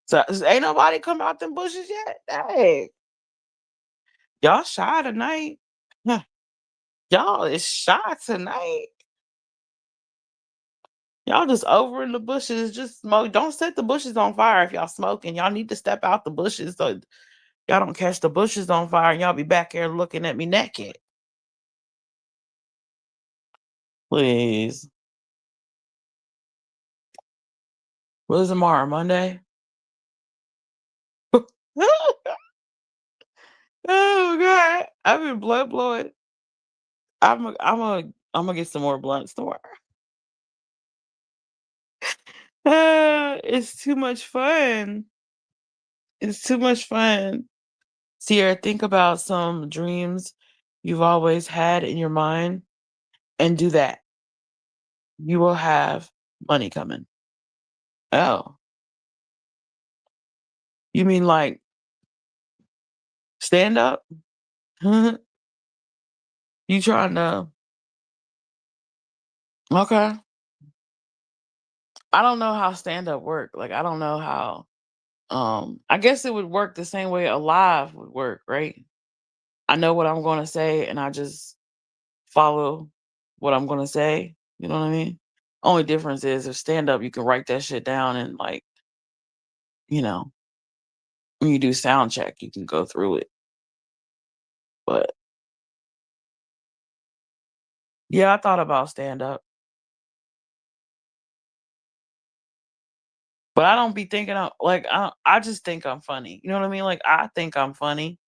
Speaker 1: So ain't nobody come out them bushes yet. Hey, y'all shy tonight. Huh. Y'all is shy tonight. Y'all just over in the bushes, just smoke. Don't set the bushes on fire if y'all smoking. Y'all need to step out the bushes so y'all don't catch the bushes on fire and y'all be back here looking at me naked. Please. What is tomorrow? Monday? Oh god. I've been blood blowing. I'm gonna get some more blunts tomorrow. It's too much fun. It's too much fun. Sierra, think about some dreams you've always had in your mind and do that. You will have money coming. Oh, you mean like stand up? You trying to? Okay. I don't know how stand up work. Like I don't know how. I guess it would work the same way a live would work, right? I know what I'm going to say, and I just follow what I'm going to say. You know what I mean? Only difference is if stand up, you can write that shit down and like you know when you do sound check, you can go through it. But yeah, I thought about stand up, but I don't be thinking of like I just think I'm funny. You know what I mean? Like I think I'm funny.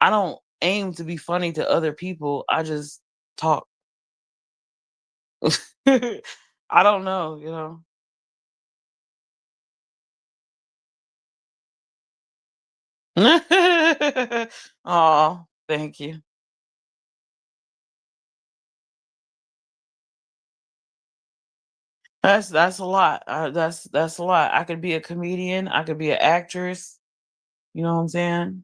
Speaker 1: I don't aim to be funny to other people. I just talk. I don't know, you know. Oh, thank you. That's a lot. That's a lot. I could be a comedian. I could be an actress. You know what I'm saying?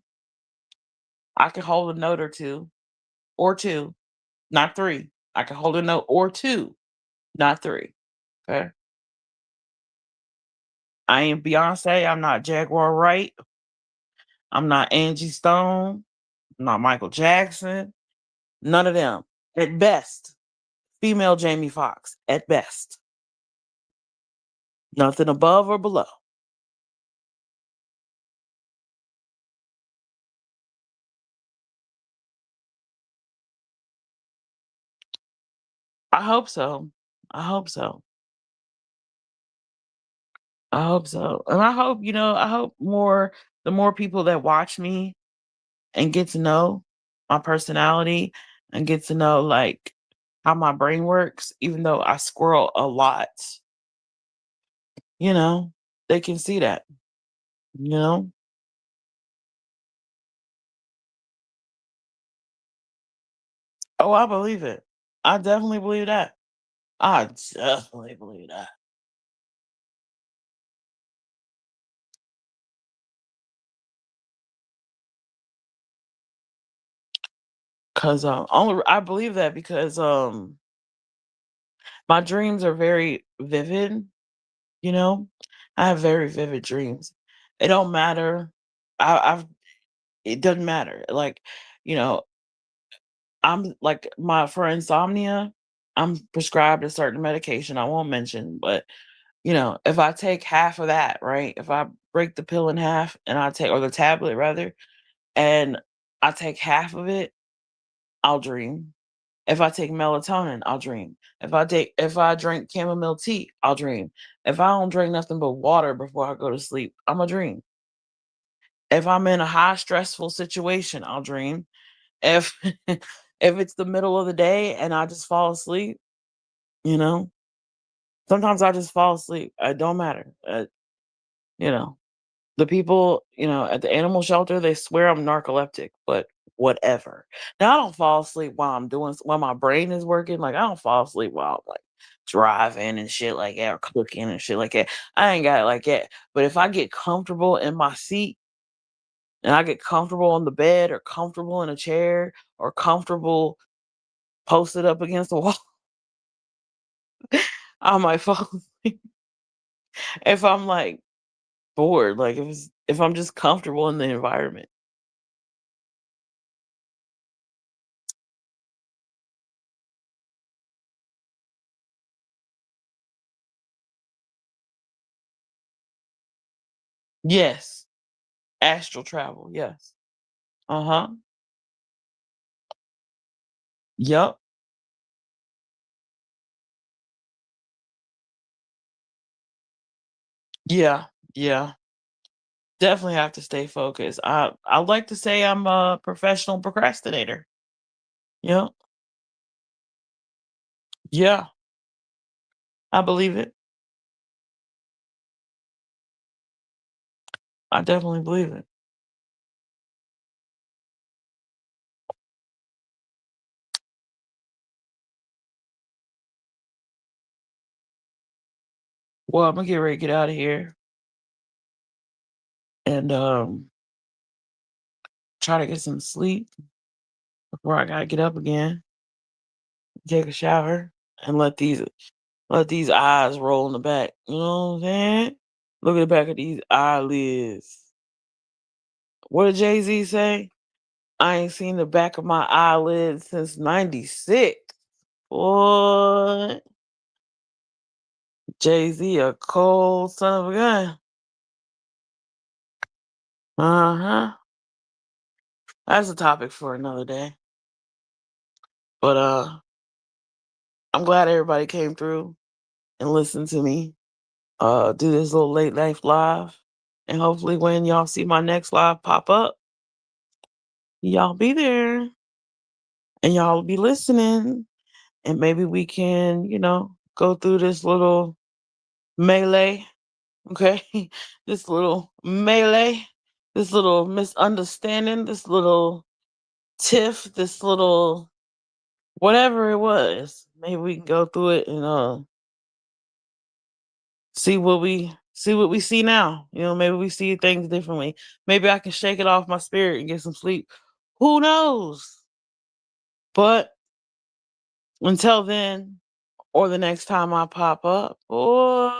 Speaker 1: I could hold a note or two, not three. I could hold a note or two, not three. Okay. I ain't Beyonce. I'm not Jaguar Wright. I'm not Angie Stone. I'm not Michael Jackson. None of them. At best, female Jamie Foxx. At best, nothing above or below. I hope so. I hope so. I hope so. And I hope, I hope the more people that watch me and get to know my personality and get to know like how my brain works, even though I squirrel a lot, you know, they can see that, you know? Oh, I believe it. I definitely believe that. I definitely believe that. Cause only I believe that because my dreams are very vivid, you know? I have very vivid dreams. It don't matter. I've it doesn't matter. Like, you know, I'm like my for insomnia, I'm prescribed a certain medication I won't mention, but if I take half of that, right? If I break the pill in half and I take or the tablet rather, and I take half of it, I'll dream. If I take melatonin, I'll dream. If I drink chamomile tea, I'll dream. If I don't drink nothing but water before I go to sleep, I'm a dream. If I'm in a high stressful situation, I'll dream. If if it's the middle of the day and I just fall asleep, you know, sometimes I just fall asleep. It don't matter. You know, the people, at the animal shelter, they swear I'm narcoleptic, but whatever. Now I don't fall asleep while my brain is working. Like I don't fall asleep while I'm like driving and shit like that or cooking and shit like that. I ain't got it like that. But if I get comfortable in my seat and I get comfortable on the bed or comfortable in a chair or comfortable posted up against the wall, I might fall asleep. If I'm like bored, like if I'm just comfortable in the environment. Yes. Astral travel, yes. Uh-huh. Yup. Yeah. Yeah. Definitely have to stay focused. I like to say I'm a professional procrastinator. Yep. Yeah, I believe it. I definitely believe it. Well, Imma get ready to get out of here and, try to get some sleep before I gotta get up again, take a shower, and let these eyes roll in the back, you know what I'm saying? Look at the back of these eyelids. What did Jay-Z say? "I ain't seen the back of my eyelids since '96." Boy, Jay-Z a cold son of a gun. Uh-huh. That's a topic for another day. But, I'm glad everybody came through and listened to me, do this little late night live, and hopefully when y'all see my next live pop up, y'all be there, and y'all be listening, and maybe we can, go through this little melee, okay? This little melee, this little misunderstanding, this little tiff, this little whatever it was. Maybe we can go through it and see what we see now. Maybe we see things differently. Maybe I can shake it off my spirit and get some sleep. Who knows? But until then, or the next time I pop up, or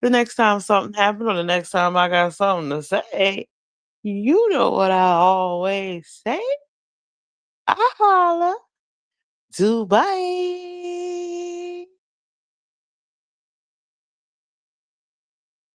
Speaker 1: the next time something happened, or the next time I got something to say, you know what I always say. I holla. Dubai.